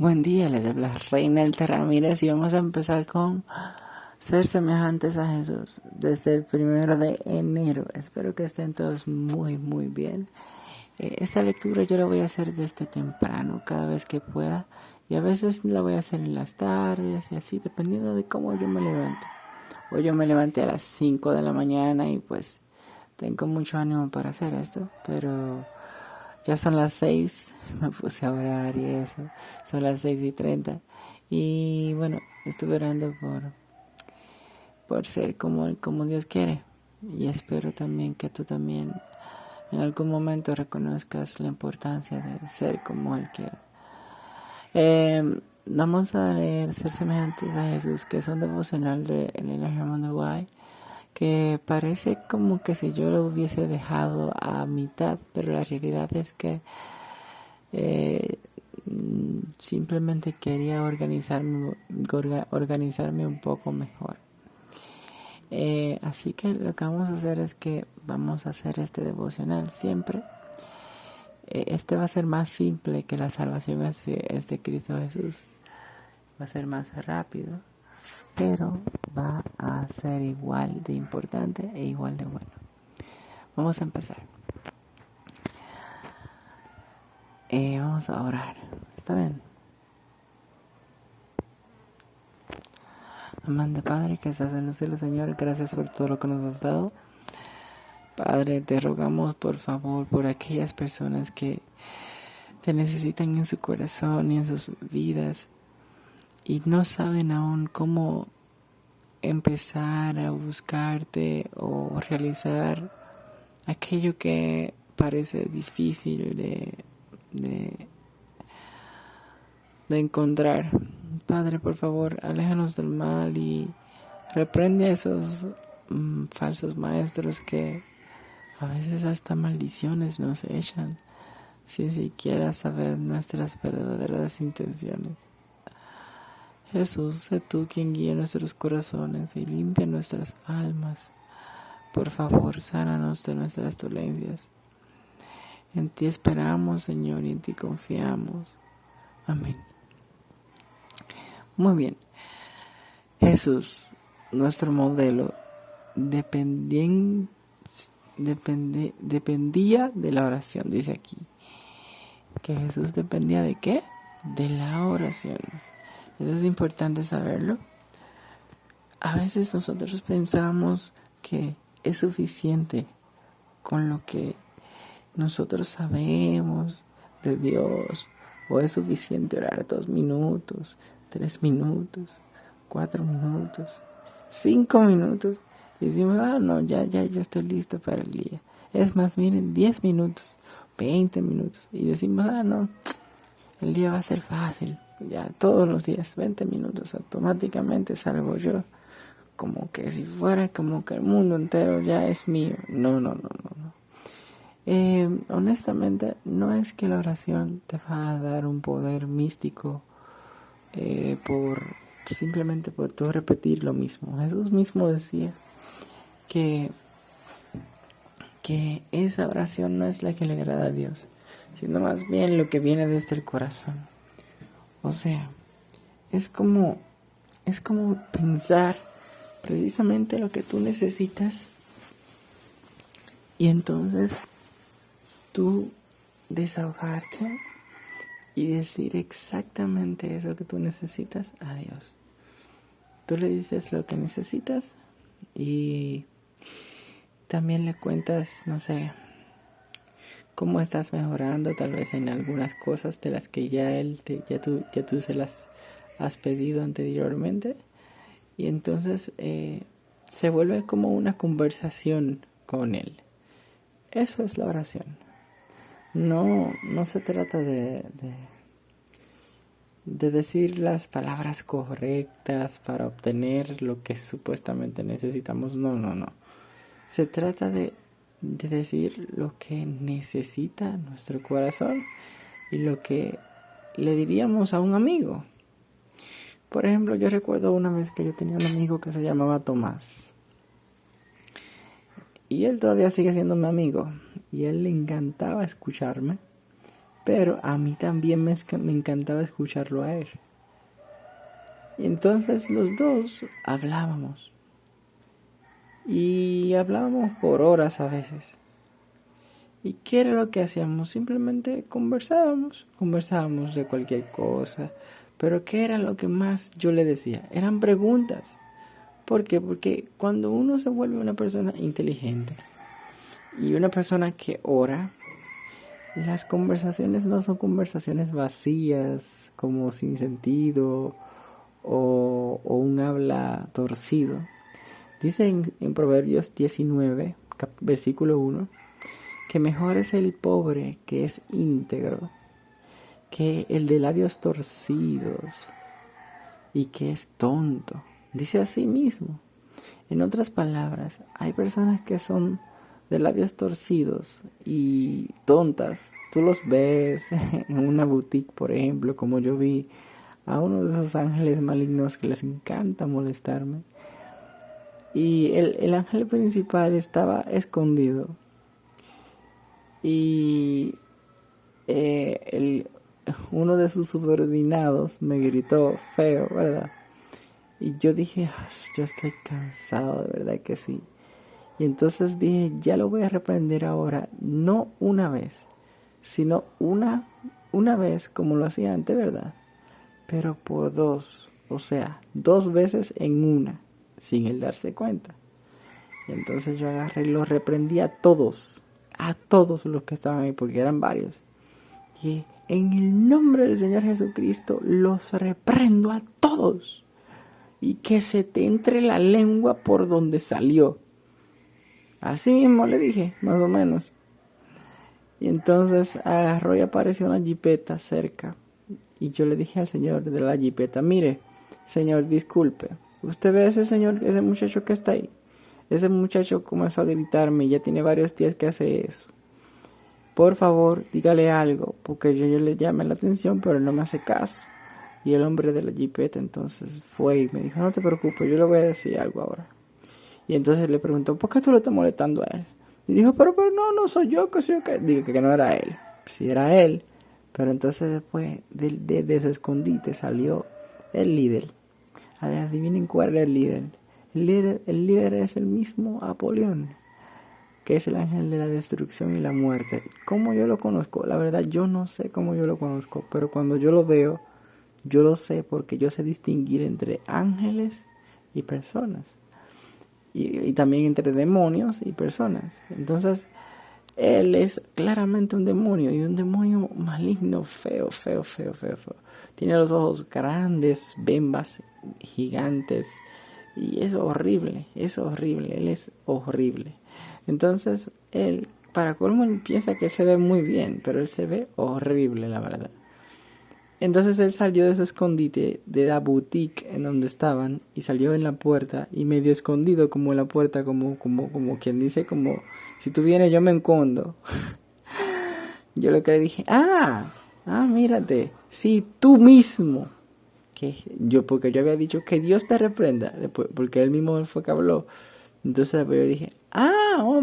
Buen día, les habla Reinalda Ramírez y vamos a empezar con ser semejantes a Jesús desde el 1 de enero. Espero que estén todos muy bien. Esta lectura yo la voy a hacer desde temprano, cada vez que pueda, y a veces la voy a hacer en las tardes y así, dependiendo de cómo yo me levante. Hoy yo me levanté a las 5 de la mañana y pues tengo mucho ánimo para hacer esto, pero ya son las 6, me puse a orar y eso, son las 6:30. Y bueno, estuve orando por ser como Dios quiere. Y espero también que tú también en algún momento reconozcas la importancia de ser como Él quiere. Vamos a leer Ser semejantes a Jesús, que es un devocional de Elena Germán de White, que parece como que si yo lo hubiese dejado a mitad, pero la realidad es que eh, simplemente quería organizarme un poco mejor. Así que lo que vamos a hacer es que vamos a hacer este devocional siempre. Este va a ser más simple que la salvación es de Cristo Jesús. Va a ser más rápido, pero va a ser igual de importante e igual de bueno. Vamos a empezar. Vamos a orar. ¿Está bien? Amante Padre que estás en los cielos, Señor, gracias por todo lo que nos has dado. Padre, te rogamos por favor por aquellas personas que te necesitan en su corazón y en sus vidas y no saben aún cómo empezar a buscarte o realizar aquello que parece difícil de encontrar. Padre, por favor, aléjanos del mal y reprende a esos falsos maestros que a veces hasta maldiciones nos echan sin siquiera saber nuestras verdaderas intenciones. Jesús, sé tú quien guía nuestros corazones y limpia nuestras almas. Por favor, sánanos de nuestras dolencias. En ti esperamos, Señor, y en ti confiamos. Amén. Muy bien. Jesús, nuestro modelo, dependía de la oración, dice aquí. ¿Que Jesús dependía de qué? De la oración. Eso es importante saberlo. A veces nosotros pensamos que es suficiente con lo que nosotros sabemos de Dios, o es suficiente orar 2 minutos, 3 minutos, 4 minutos, 5 minutos, y decimos, no, ya yo estoy listo para el día. Es más, miren, 10 minutos, 20 minutos, y decimos, no, el día va a ser fácil, ya todos los días, 20 minutos, automáticamente salgo yo, como que si fuera como que el mundo entero ya es mío. No. Honestamente, no es que la oración te va a dar un poder místico simplemente por tú repetir lo mismo. Jesús mismo decía que esa oración no es la que le agrada a Dios, sino más bien lo que viene desde el corazón. O sea, es como pensar precisamente lo que tú necesitas y entonces tú desahogarte y decir exactamente eso que tú necesitas a Dios. Tú le dices lo que necesitas y también le cuentas, no sé, cómo estás mejorando tal vez en algunas cosas de las que ya tú se las has pedido anteriormente, y entonces se vuelve como una conversación con él. Eso es la oración. No se trata de decir las palabras correctas para obtener lo que supuestamente necesitamos. No. Se trata de decir lo que necesita nuestro corazón y lo que le diríamos a un amigo. Por ejemplo, yo recuerdo una vez que yo tenía un amigo que se llamaba Tomás. Y él todavía sigue siendo mi amigo. Y él le encantaba escucharme. pero a mí también me encantaba escucharlo a él. Y entonces los dos hablábamos. Y hablábamos por horas a veces. ¿Y qué era lo que hacíamos? Simplemente conversábamos de cualquier cosa. Pero ¿qué era lo que más yo le decía? Eran preguntas. ¿Por qué? Porque cuando uno se vuelve una persona inteligente y una persona que ora, las conversaciones no son conversaciones vacías, como sin sentido o un habla torcido. Dice en Proverbios 19, versículo 1, que mejor es el pobre que es íntegro que el de labios torcidos y que es tonto. Dice así mismo. En otras palabras, hay personas que son de labios torcidos y tontas. Tú los ves en una boutique, por ejemplo, como yo vi a uno de esos ángeles malignos que les encanta molestarme. Y el ángel principal estaba escondido. Y uno de sus subordinados me gritó feo, ¿verdad? Y yo dije, yo estoy cansado, de verdad que sí. Y entonces dije, ya lo voy a reprender ahora, no una vez, sino una vez como lo hacía antes, ¿verdad? Pero por dos, o sea, 2 veces en una, sin él darse cuenta. Y entonces yo agarré y los reprendí a todos los que estaban ahí, porque eran varios. Y en el nombre del Señor Jesucristo los reprendo a todos. Y que se te entre la lengua por donde salió. Así mismo le dije, más o menos. Y entonces agarró y apareció una jipeta cerca. Y yo le dije al señor de la jipeta, mire, señor, disculpe. ¿Usted ve a ese señor, ese muchacho que está ahí? Ese muchacho comenzó a gritarme y ya tiene varios días que hace eso. Por favor, dígale algo, porque yo le llamé la atención, pero él no me hace caso. Y el hombre de la jipeta entonces fue y me dijo, no te preocupes, yo le voy a decir algo ahora. Y entonces le preguntó, ¿por qué tú lo estás molestando a él? Y dijo, pero no soy yo, que soy yo. Digo que no era él. Sí era él. Pero entonces después de ese escondite salió el líder. Adivinen cuál es el líder. El líder es el mismo Apolión, que es el ángel de la destrucción y la muerte. ¿Cómo yo lo conozco? La verdad yo no sé cómo yo lo conozco, pero cuando yo lo veo, yo lo sé porque yo sé distinguir entre ángeles y personas. Y también entre demonios y personas. Entonces, él es claramente un demonio, y un demonio maligno, feo. Tiene los ojos grandes, bembas gigantes, y es horrible, él es horrible. Entonces, él, para colmo, él piensa que se ve muy bien, pero él se ve horrible, la verdad. Entonces él salió de su escondite, de la boutique en donde estaban, y salió en la puerta, y medio escondido como en la puerta, como quien dice, como si tú vienes yo me escondo. Yo lo que le dije, mírate, sí, tú mismo. Porque yo había dicho que Dios te reprenda, porque él mismo fue que habló. Entonces yo dije,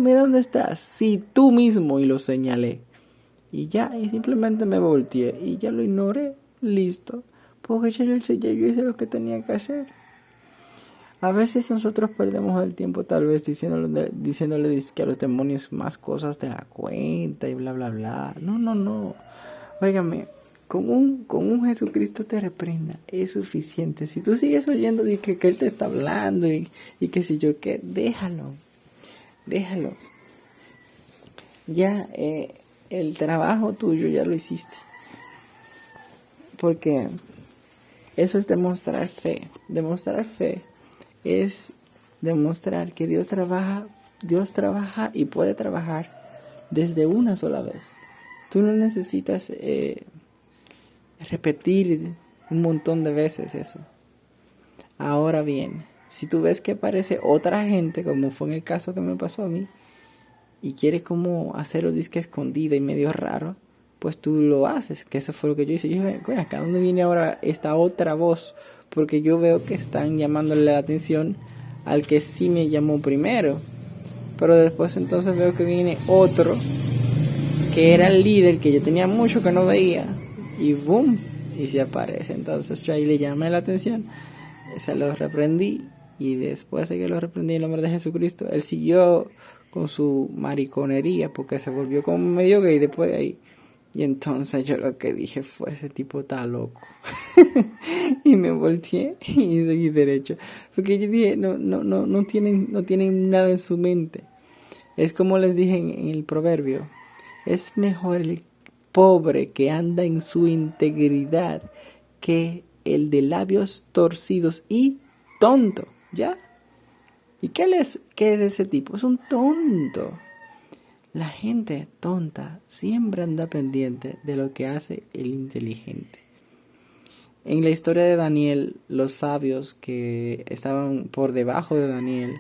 mira dónde estás, sí, tú mismo, y lo señalé. Y ya, y simplemente me volteé, y ya lo ignoré. Listo, porque ya yo hice lo que tenía que hacer. A veces nosotros perdemos el tiempo tal vez diciéndole que a los demonios más cosas de la cuenta y bla bla bla. No. Óigame, con un Jesucristo te reprenda es suficiente. Si tú sigues oyendo de que él te está hablando y que si yo qué, déjalo. Ya el trabajo tuyo ya lo hiciste. Porque eso es demostrar fe. Demostrar fe es demostrar que Dios trabaja y puede trabajar desde una sola vez. Tú no necesitas repetir un montón de veces eso. Ahora bien, si tú ves que aparece otra gente, como fue en el caso que me pasó a mí, y quiere como hacerlo disque escondida y medio raro, pues tú lo haces, que eso fue lo que yo hice. Yo dije, bueno, ¿acá dónde viene ahora esta otra voz? Porque yo veo que están llamándole la atención al que sí me llamó primero. Pero después entonces veo que viene otro que era el líder que yo tenía mucho que no veía, y boom, y se aparece. Entonces yo ahí le llamé la atención, se lo reprendí, y después de que lo reprendí en nombre de Jesucristo, él siguió con su mariconería, porque se volvió como medio gay después de ahí. Y entonces yo lo que dije fue, ese tipo está loco. Y me volteé y seguí derecho. Porque yo dije, no tienen nada en su mente. Es como les dije en el proverbio, es mejor el pobre que anda en su integridad que el de labios torcidos y tonto, ¿ya? ¿Y qué es ese tipo? Es un tonto. La gente tonta siempre anda pendiente de lo que hace el inteligente. En la historia de Daniel, los sabios que estaban por debajo de Daniel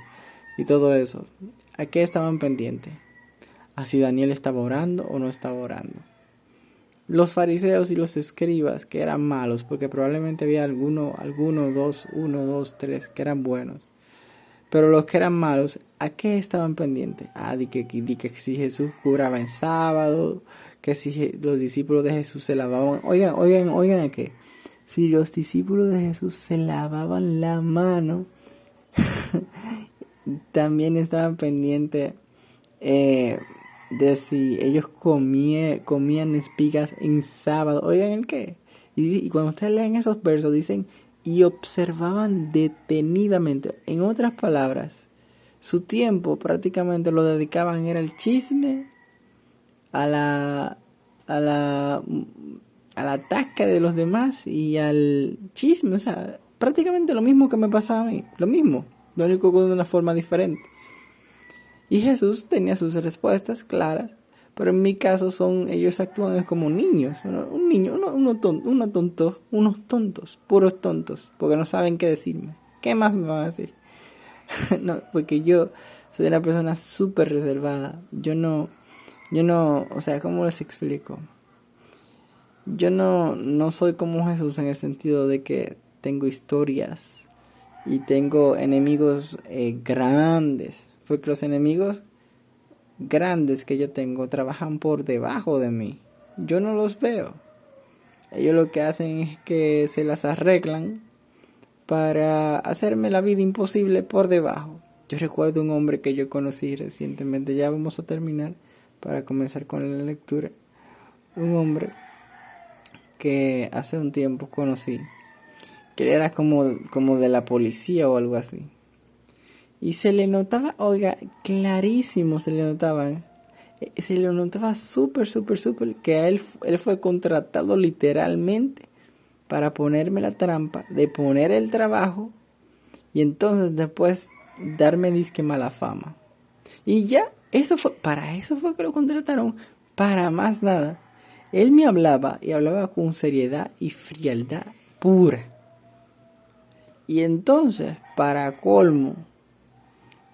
y todo eso, ¿a qué estaban pendientes? A si Daniel estaba orando o no estaba orando. Los fariseos y los escribas, que eran malos, porque probablemente había uno, dos, tres, que eran buenos. Pero los que eran malos, ¿a qué estaban pendientes? De que si Jesús curaba en sábado, que si los discípulos de Jesús se lavaban. Oigan ¿a qué? Si los discípulos de Jesús se lavaban la mano, también estaban pendientes de si ellos comían espigas en sábado. Oigan el qué. Y cuando ustedes leen esos versos, dicen, y observaban detenidamente. En otras palabras, su tiempo prácticamente lo dedicaban era al chisme, a la tasca de los demás y al chisme. O sea, prácticamente lo mismo que me pasaba a mí. Lo mismo, lo único que de una forma diferente. Y Jesús tenía sus respuestas claras, pero en mi caso ellos actúan como niños, unos tontos, puros tontos, porque no saben qué decirme. ¿Qué más me van a decir? No, porque yo soy una persona súper reservada. Yo no, o sea, ¿cómo les explico? Yo no soy como Jesús en el sentido de que tengo historias y tengo enemigos grandes. Porque los enemigos grandes que yo tengo trabajan por debajo de mí. Yo no los veo. Ellos lo que hacen es que se las arreglan para hacerme la vida imposible por debajo. Yo recuerdo un hombre que yo conocí recientemente. Ya vamos a terminar para comenzar con la lectura. Un hombre que hace un tiempo conocí. Que era como de la policía o algo así. Y se le notaba, oiga, clarísimo se le notaba súper, que él fue contratado literalmente para ponerme la trampa, de poner el trabajo y entonces después darme disque mala fama. Y ya, para eso fue que lo contrataron, para más nada. Él me hablaba y hablaba con seriedad y frialdad pura. Y entonces, para colmo,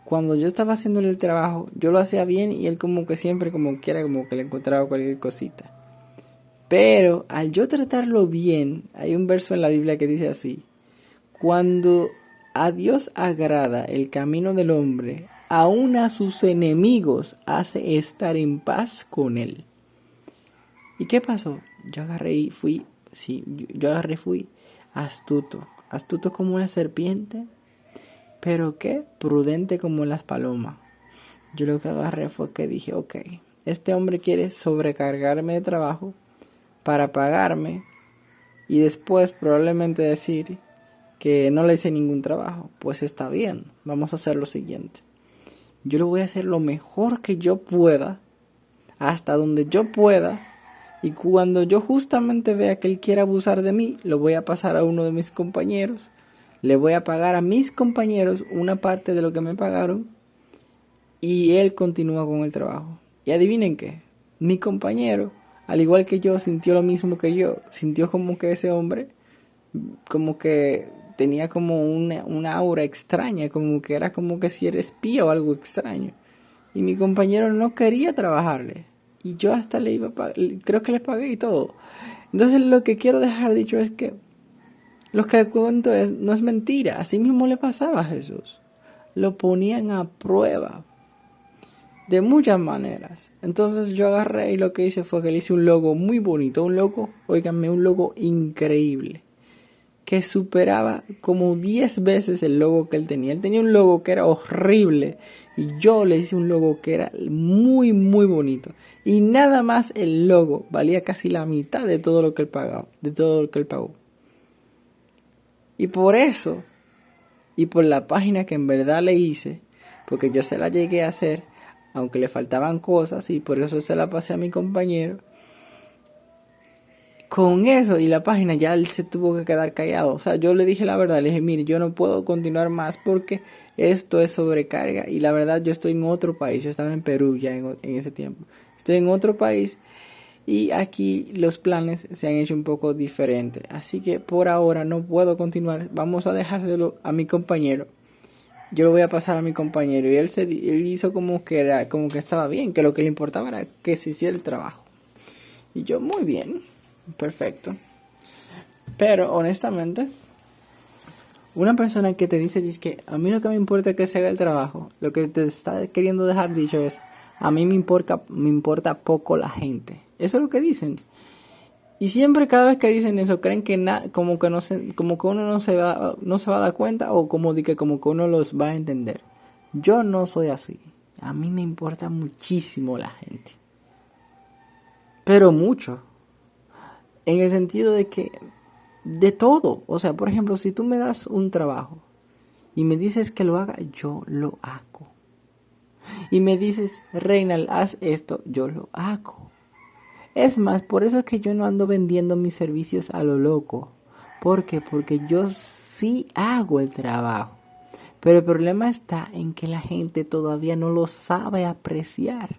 cuando yo estaba haciéndole el trabajo, yo lo hacía bien y él como que siempre como que le encontraba cualquier cosita. Pero al yo tratarlo bien, hay un verso en la Biblia que dice así: cuando a Dios agrada el camino del hombre, aún a sus enemigos hace estar en paz con él. ¿Y qué pasó? Yo agarré fui astuto como una serpiente, pero qué prudente como las palomas. Yo lo que agarré fue que dije, ok, este hombre quiere sobrecargarme de trabajo para pagarme y después probablemente decir que no le hice ningún trabajo. Pues está bien, vamos a hacer lo siguiente. Yo lo voy a hacer lo mejor que yo pueda, hasta donde yo pueda, y cuando yo justamente vea que él quiere abusar de mí, lo voy a pasar a uno de mis compañeros. Le voy a pagar a mis compañeros una parte de lo que me pagaron y él continúa con el trabajo. Y adivinen qué, mi compañero, al igual que yo, sintió lo mismo que yo. Sintió como que ese hombre, como que tenía como una aura extraña, como que era como que si era espía o algo extraño. Y mi compañero no quería trabajarle. Y yo hasta le iba a pagar, creo que le pagué y todo. Entonces lo que quiero dejar dicho es que lo que le cuento no es mentira. Así mismo le pasaba a Jesús. Lo ponían a prueba. de muchas maneras. Entonces yo agarré y lo que hice fue que le hice un logo muy bonito, un logo, óiganme, un logo increíble, que superaba como 10 veces el logo que él tenía. Él tenía un logo que era horrible y yo le hice un logo que era muy muy bonito. Y nada más el logo valía casi la mitad de todo lo que él pagaba, de todo lo que él pagó. Y por eso, y por la página que en verdad le hice, porque yo se la llegué a hacer, aunque le faltaban cosas, y por eso se la pasé a mi compañero. Con eso y la página ya él se tuvo que quedar callado. O sea, yo le dije la verdad, le dije, mire, yo no puedo continuar más porque esto es sobrecarga. Y la verdad, yo estoy en otro país, yo estaba en Perú ya en ese tiempo. Estoy en otro país y aquí los planes se han hecho un poco diferentes. Así que por ahora no puedo continuar. Vamos a dejárselo a mi compañero. Yo lo voy a pasar a mi compañero. Y él hizo como que estaba bien, que lo que le importaba era que se hiciera el trabajo. Y yo, muy bien, perfecto. Pero honestamente, una persona que te dice que a mí lo que me importa es que se haga el trabajo, lo que te está queriendo dejar dicho es, a mí me importa poco la gente. Eso es lo que dicen. Y siempre cada vez que dicen eso creen que como que uno no se va a dar cuenta o como que uno los va a entender. Yo no soy así. A mí me importa muchísimo la gente. Pero mucho. En el sentido de que de todo. O sea, por ejemplo, si tú me das un trabajo y me dices que lo haga, yo lo hago. Y me dices, Reynald, haz esto, yo lo hago. Es más, por eso es que yo no ando vendiendo mis servicios a lo loco. ¿Por qué? Porque yo sí hago el trabajo. Pero el problema está en que la gente todavía no lo sabe apreciar.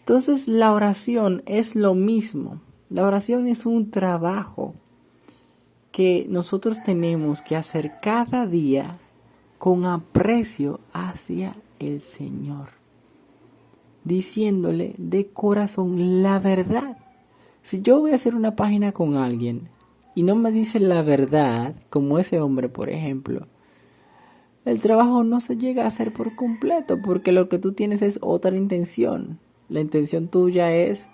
Entonces la oración es lo mismo. La oración es un trabajo que nosotros tenemos que hacer cada día con aprecio hacia el Señor, diciéndole de corazón la verdad. Si yo voy a hacer una página con alguien y no me dice la verdad, como ese hombre por ejemplo, el trabajo no se llega a hacer por completo, porque lo que tú tienes es otra intención. La intención tuya es,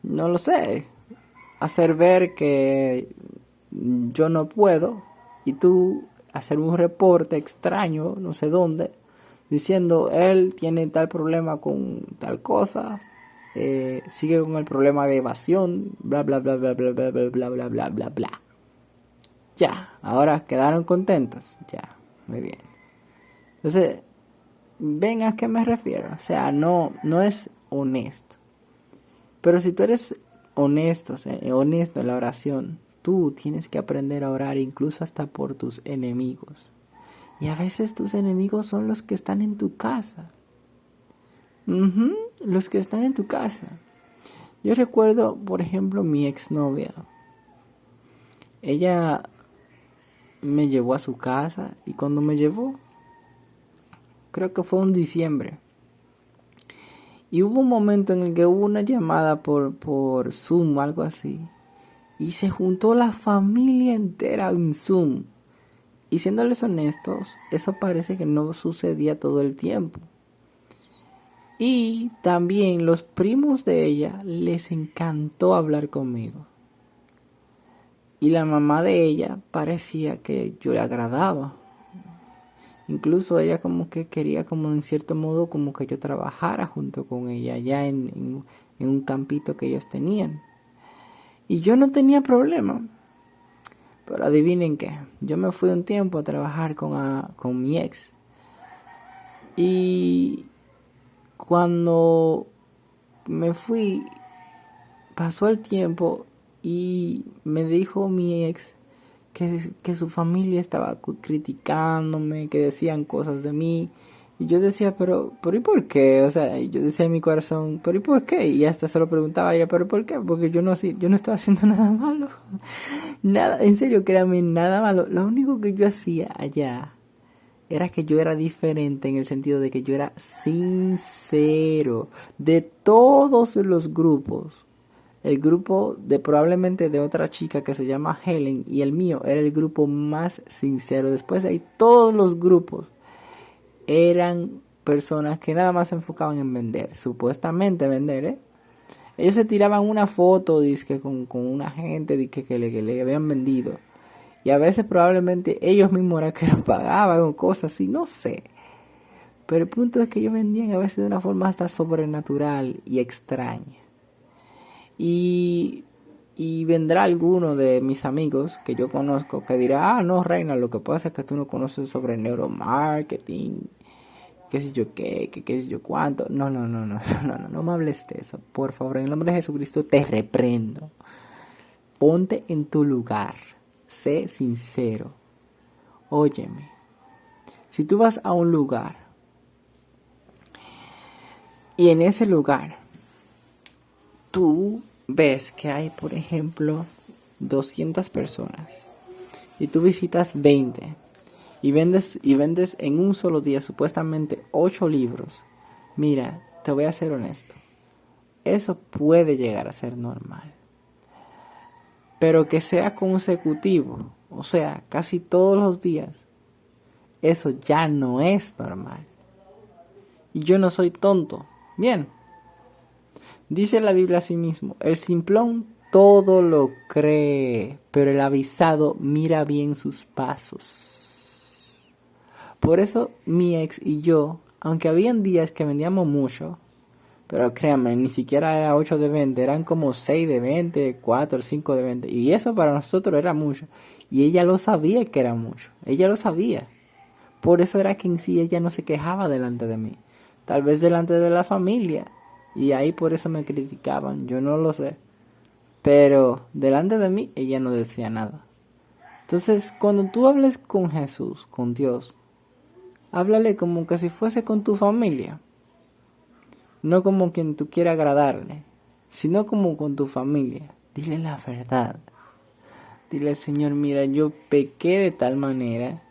no lo sé, hacer ver que yo no puedo y tú hacer un reporte extraño, no sé dónde, diciendo él tiene tal problema con tal cosa, sigue con el problema de evasión, bla bla bla bla bla bla bla bla bla bla bla bla. Ya, ahora quedaron contentos, ya, muy bien. Entonces, ven a qué me refiero, o sea, no es honesto. Pero si tú eres honesto, o sea, honesto en la oración, tú tienes que aprender a orar incluso hasta por tus enemigos. Y a veces tus enemigos son los que están en tu casa. Los que están en tu casa. Yo recuerdo, por ejemplo, mi exnovia. Ella me llevó a su casa y cuando me llevó, creo que fue un diciembre. Y hubo un momento en el que hubo una llamada por Zoom, algo así. Y se juntó la familia entera en Zoom. Y siéndoles honestos, eso parece que no sucedía todo el tiempo. Y también los primos de ella les encantó hablar conmigo. Y la mamá de ella parecía que yo le agradaba. Incluso ella como que quería como en cierto modo como que yo trabajara junto con ella allá en un campito que ellos tenían. Y yo no tenía problema. Pero adivinen qué, yo me fui un tiempo a trabajar con mi ex. Y cuando me fui, pasó el tiempo y me dijo mi ex que su familia estaba criticándome, que decían cosas de mí. Y yo decía, pero ¿y por qué? O sea, yo decía en mi corazón, pero ¿y por qué? Y hasta se lo preguntaba a ella, pero ¿por qué? Porque yo no estaba haciendo nada malo. Nada, en serio, créanme, nada malo. Lo único que yo hacía allá era que yo era diferente en el sentido de que yo era sincero. De todos los grupos, el grupo de probablemente de otra chica que se llama Helen y el mío era el grupo más sincero. Después de ahí todos los grupos eran personas que nada más se enfocaban en vender, supuestamente vender, ¿eh? Ellos se tiraban una foto, dizque, con una gente dizque, que le habían vendido. Y a veces probablemente ellos mismos eran que lo pagaban o cosas así, no sé. Pero el punto es que ellos vendían a veces de una forma hasta sobrenatural y extraña. Y, y vendrá alguno de mis amigos que yo conozco que dirá, ah, no, Reina, lo que pasa es que tú no conoces sobre neuromarketing, qué sé yo qué sé yo cuánto. No me hables de eso. Por favor, en el nombre de Jesucristo te reprendo. Ponte en tu lugar. Sé sincero. Óyeme. Si tú vas a un lugar y en ese lugar tú ves que hay, por ejemplo, 200 personas y tú visitas 20 y vendes en un solo día supuestamente 8 libros, mira, te voy a ser honesto, eso puede llegar a ser normal, pero que sea consecutivo, o sea, casi todos los días, eso ya no es normal. Y yo no soy tonto. Bien, dice la Biblia a sí mismo, el simplón todo lo cree, pero el avisado mira bien sus pasos. Por eso mi ex y yo, aunque habían días que vendíamos mucho, pero créanme, ni siquiera era 8 de 20, eran como 6 de 20, 4, 5 de 20. Y eso para nosotros era mucho. Y ella lo sabía que era mucho. Ella lo sabía. Por eso era que en sí ella no se quejaba delante de mí. Tal vez delante de la familia. Y ahí por eso me criticaban. Yo no lo sé. Pero delante de mí ella no decía nada. Entonces, cuando tú hables con Jesús, con Dios, háblale como que si fuese con tu familia. No como quien tú quieras agradarle, sino como con tu familia. Dile la verdad. Dile, Señor, mira, yo pequé de tal manera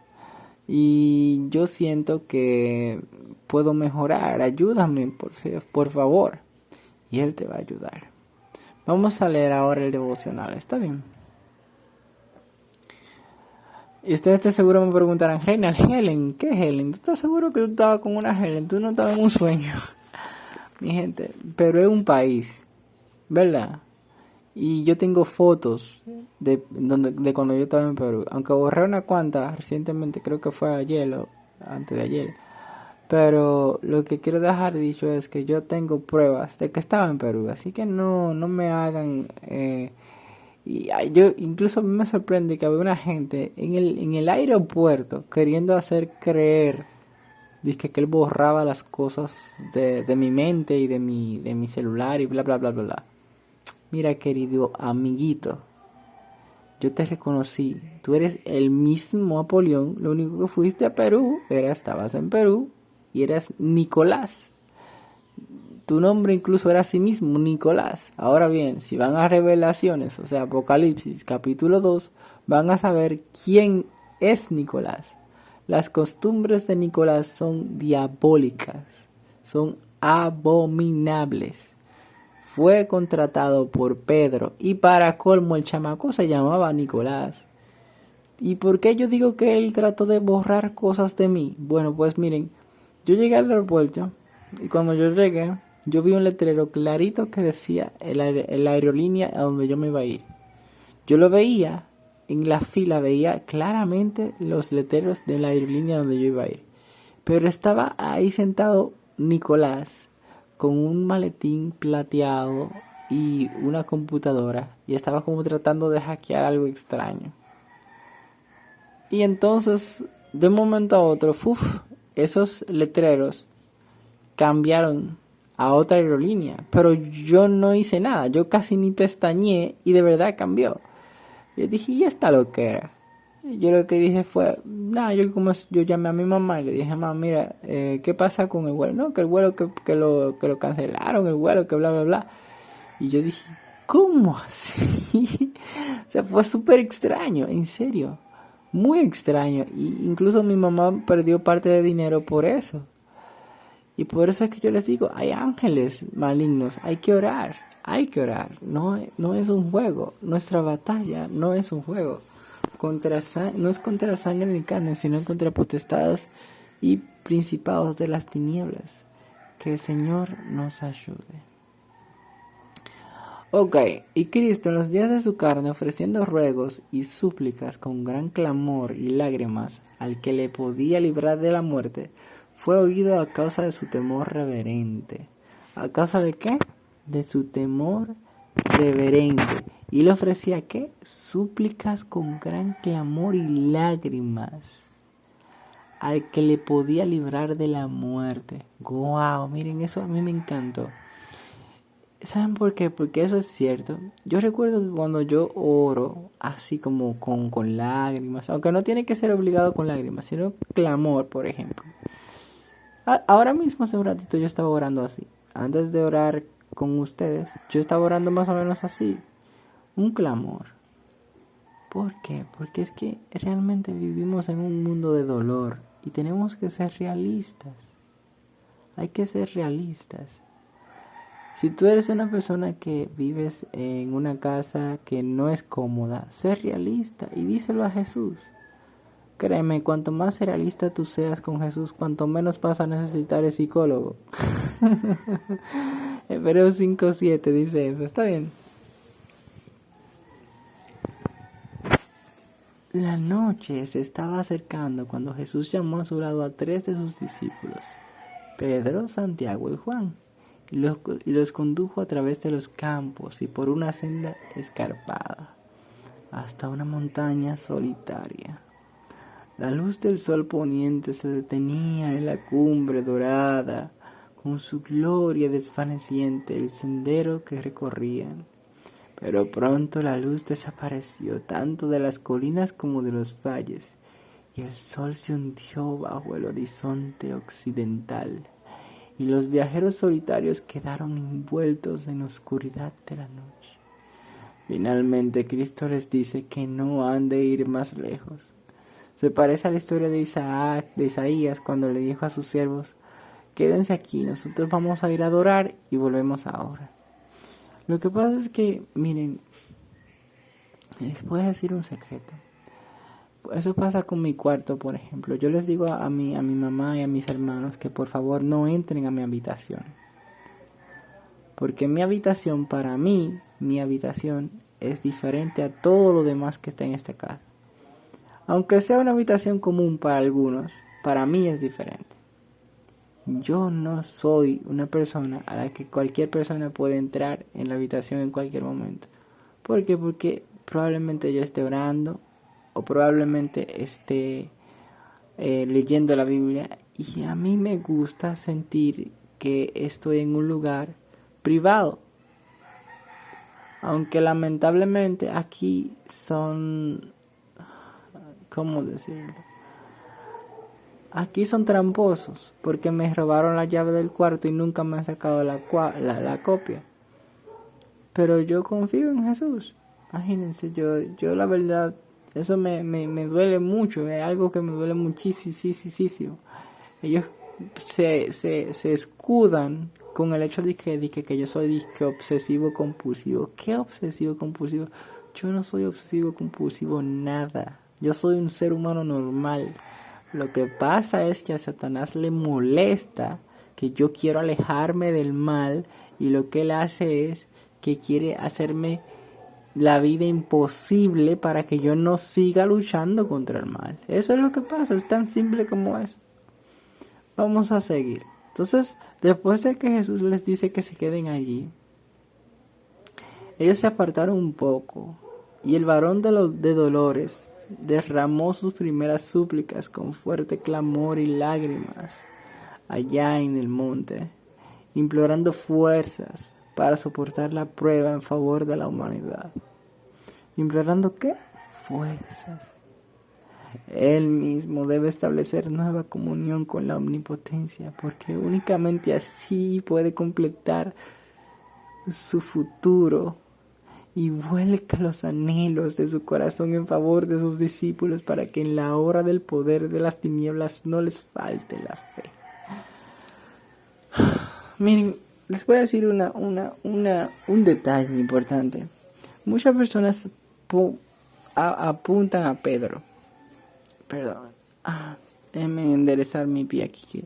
y yo siento que puedo mejorar. Ayúdame, por favor. Y Él te va a ayudar. Vamos a leer ahora el devocional, ¿está bien? Y ustedes de seguro me preguntarán, Reina, Helen, ¿qué Helen? ¿Tú estás seguro que tú estabas con una Helen? ¿Tú no estabas en un sueño? Mi gente, Perú es un país, ¿verdad? Y yo tengo fotos de cuando yo estaba en Perú. Aunque borré una cuanta recientemente, creo que fue ayer o antes de ayer. Pero lo que quiero dejar dicho es que yo tengo pruebas de que estaba en Perú. Así que no me hagan... yo incluso a mí me sorprende que había una gente en el aeropuerto queriendo hacer creer. Dice que él borraba las cosas de mi mente y de mi celular y bla bla bla bla bla. Mira, querido amiguito, yo te reconocí. Tú eres el mismo Apolión. Lo único que fuiste a Perú estabas en Perú y eras Nicolás. Tu nombre incluso era así mismo, Nicolás. Ahora bien, si van a Revelaciones, o sea, Apocalipsis, capítulo 2, van a saber quién es Nicolás. Las costumbres de Nicolás son diabólicas, son abominables. Fue contratado por Pedro y para colmo el chamaco se llamaba Nicolás. ¿Y por qué yo digo que él trató de borrar cosas de mí? Bueno, pues miren, yo llegué al aeropuerto y cuando yo llegué, yo vi un letrero clarito que decía la aerolínea a donde yo me iba a ir. Yo lo veía, en la fila veía claramente los letreros de la aerolínea donde yo iba a ir. Pero estaba ahí sentado Nicolás con un maletín plateado y una computadora y estaba como tratando de hackear algo extraño. Y entonces, de un momento a otro, esos letreros cambiaron a otra aerolínea, pero yo no hice nada, yo casi ni pestañeé y de verdad cambió. Yo dije, ¿y esta lo que era? Yo lo que dije fue, nada, yo llamé a mi mamá y le dije, mamá, mira, ¿qué pasa con el vuelo? No, que el vuelo que lo cancelaron, el vuelo que bla, bla, bla. Y yo dije, ¿cómo así? O sea, fue súper extraño, en serio, muy extraño. Y incluso mi mamá perdió parte de dinero por eso. Y por eso es que yo les digo, hay ángeles malignos, hay que orar, no es un juego, nuestra batalla no es un juego. No es contra sangre ni carne, sino contra potestades y principados de las tinieblas. Que el Señor nos ayude. Ok, y Cristo en los días de su carne, ofreciendo ruegos y súplicas con gran clamor y lágrimas al que le podía librar de la muerte, fue oído a causa de su temor reverente. ¿A causa de qué? De su temor reverente. ¿Y le ofrecía qué? Súplicas con gran clamor y lágrimas al que le podía librar de la muerte. ¡Guau! Miren, eso a mí me encantó. ¿Saben por qué? Porque eso es cierto. Yo recuerdo que cuando yo oro, así como con lágrimas, aunque no tiene que ser obligado con lágrimas, sino clamor, por ejemplo. Ahora mismo, hace un ratito, yo estaba orando así. Antes de orar con ustedes, yo estaba orando más o menos así. Un clamor. ¿Por qué? Porque es que realmente vivimos en un mundo de dolor y tenemos que ser realistas. Hay que ser realistas. Si tú eres una persona que vives en una casa que no es cómoda, sé realista y díselo a Jesús. Créeme, cuanto más realista tú seas con Jesús, cuanto menos vas a necesitar el psicólogo. Hebreos 5:7 dice eso, está bien. La noche se estaba acercando cuando Jesús llamó a su lado a 3 de sus discípulos, Pedro, Santiago y Juan, y los condujo a través de los campos y por una senda escarpada, hasta una montaña solitaria. La luz del sol poniente se detenía en la cumbre dorada, con su gloria desvaneciente el sendero que recorrían. Pero pronto la luz desapareció tanto de las colinas como de los valles, y el sol se hundió bajo el horizonte occidental, y los viajeros solitarios quedaron envueltos en la oscuridad de la noche. Finalmente Cristo les dice que no han de ir más lejos. Se parece a la historia de Isaías, cuando le dijo a sus siervos: quédense aquí, nosotros vamos a ir a adorar y volvemos ahora. Lo que pasa es que, miren, les voy a decir un secreto. Eso pasa con mi cuarto, por ejemplo. Yo les digo a mi mamá y a mis hermanos que por favor no entren a mi habitación. Porque mi habitación, para mí, mi habitación es diferente a todo lo demás que está en esta casa. Aunque sea una habitación común para algunos, para mí es diferente. Yo no soy una persona a la que cualquier persona puede entrar en la habitación en cualquier momento. ¿Por qué? Porque probablemente yo esté orando o probablemente esté leyendo la Biblia, y a mí me gusta sentir que estoy en un lugar privado. Aunque lamentablemente aquí son, ¿cómo decirlo? Aquí son tramposos, porque me robaron la llave del cuarto y nunca me han sacado la copia. Pero yo confío en Jesús. Imagínense, yo la verdad, eso me duele mucho, es algo que me duele muchísimo. Ellos se escudan con el hecho de que yo soy obsesivo compulsivo. ¿Qué obsesivo compulsivo? Yo no soy obsesivo compulsivo, nada. Yo soy un ser humano normal. Lo que pasa es que a Satanás le molesta que yo quiero alejarme del mal, y lo que él hace es que quiere hacerme la vida imposible para que yo no siga luchando contra el mal. Eso es lo que pasa, es tan simple como es. Vamos a seguir. Entonces, después de que Jesús les dice que se queden allí, ellos se apartaron un poco, y el varón de dolores derramó sus primeras súplicas con fuerte clamor y lágrimas allá en el monte, implorando fuerzas para soportar la prueba en favor de la humanidad. ¿Implorando qué? Fuerzas. Él mismo debe establecer nueva comunión con la omnipotencia, porque únicamente así puede completar su futuro y vuelca los anhelos de su corazón en favor de sus discípulos, para que en la hora del poder de las tinieblas no les falte la fe. Miren, les voy a decir un detalle importante. Muchas personas apuntan a Pedro. Perdón. Déjenme enderezar mi pie aquí, que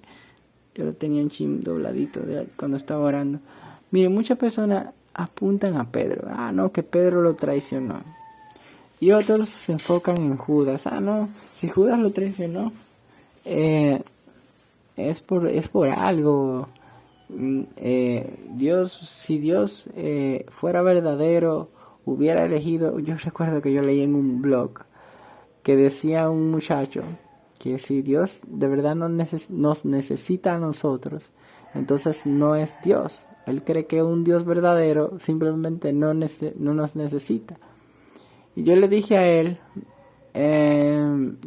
yo lo tenía un chin dobladito cuando estaba orando. Miren, muchas personas apuntan a Pedro. Ah, no, que Pedro lo traicionó. Y otros se enfocan en Judas. Ah, no, si Judas lo traicionó, es por algo. Si Dios fuera verdadero, hubiera elegido. Yo recuerdo que yo leí en un blog que decía un muchacho que si Dios de verdad nos necesita a nosotros, entonces no es Dios. Él cree que un Dios verdadero simplemente no nos necesita. Y yo le dije a él,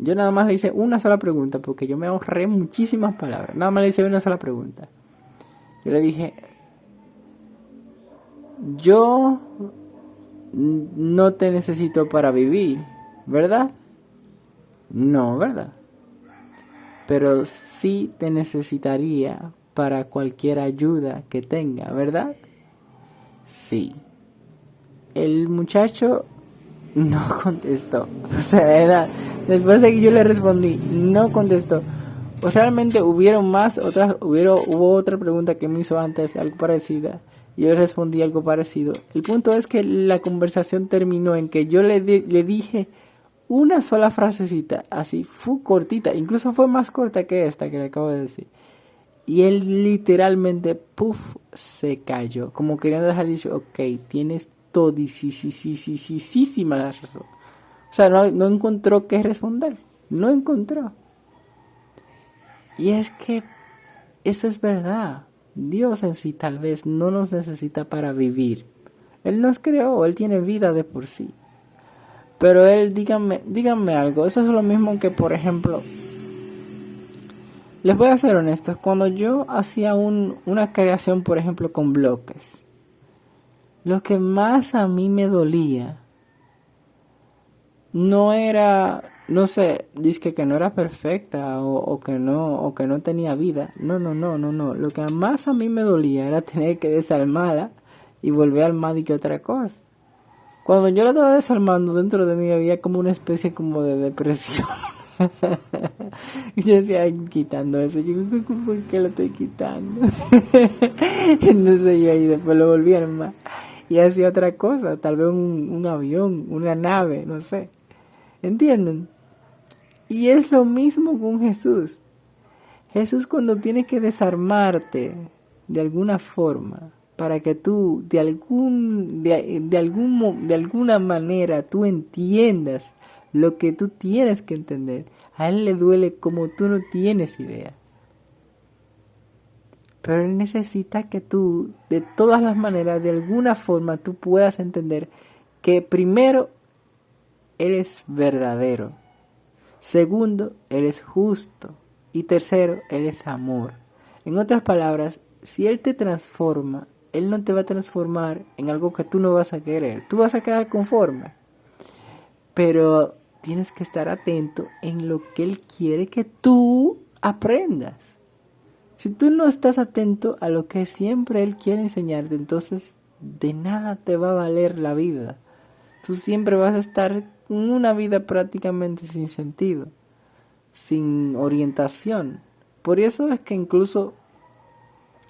yo nada más le hice una sola pregunta, porque yo me ahorré muchísimas palabras. Nada más le hice una sola pregunta. Yo le dije, yo no te necesito para vivir, ¿verdad? No, ¿verdad? Pero sí te necesitaría para cualquier ayuda que tenga, ¿verdad? Sí. El muchacho no contestó. O sea, después de que yo le respondí, no contestó. Pues realmente hubo otra pregunta que me hizo antes, algo parecida. Y yo le respondí algo parecido. El punto es que la conversación terminó en que yo le dije una sola frasecita, así, fue cortita, incluso fue más corta que esta que le acabo de decir. Y él literalmente, puff, se cayó. Como queriendo dejar dicho, ok, tienes todisísima la razón. O sea, no encontró qué responder. No encontró. Y es que eso es verdad. Dios en sí tal vez no nos necesita para vivir. Él nos creó, Él tiene vida de por sí. Pero Él, díganme algo. Eso es lo mismo que, por ejemplo, les voy a ser honestos. Cuando yo hacía una creación, por ejemplo, con bloques, lo que más a mí me dolía no era, no sé, dizque que no era perfecta o que no tenía vida. No. Lo que más a mí me dolía era tener que desarmarla y volver a armar y que otra cosa. Cuando yo la estaba desarmando, dentro de mí había como una especie como de depresión. Y yo decía, ay, quitando eso, yo, ¿por qué lo estoy quitando? Entonces yo ahí después lo volví a armar y hacía otra cosa, tal vez un avión, una nave, no sé. ¿Entienden? Y es lo mismo con Jesús. Jesús, cuando tiene que desarmarte de alguna forma, para que tú de alguna manera tú entiendas lo que tú tienes que entender, a Él le duele como tú no tienes idea. Pero Él necesita que tú, de todas las maneras, de alguna forma, tú puedas entender que primero, Él es verdadero. Segundo, Él es justo. Y tercero, Él es amor. En otras palabras, si Él te transforma, Él no te va a transformar en algo que tú no vas a querer. Tú vas a quedar conforme. Pero tienes que estar atento en lo que Él quiere que tú aprendas. Si tú no estás atento a lo que siempre Él quiere enseñarte, entonces de nada te va a valer la vida. Tú siempre vas a estar en una vida prácticamente sin sentido, sin orientación. Por eso es que incluso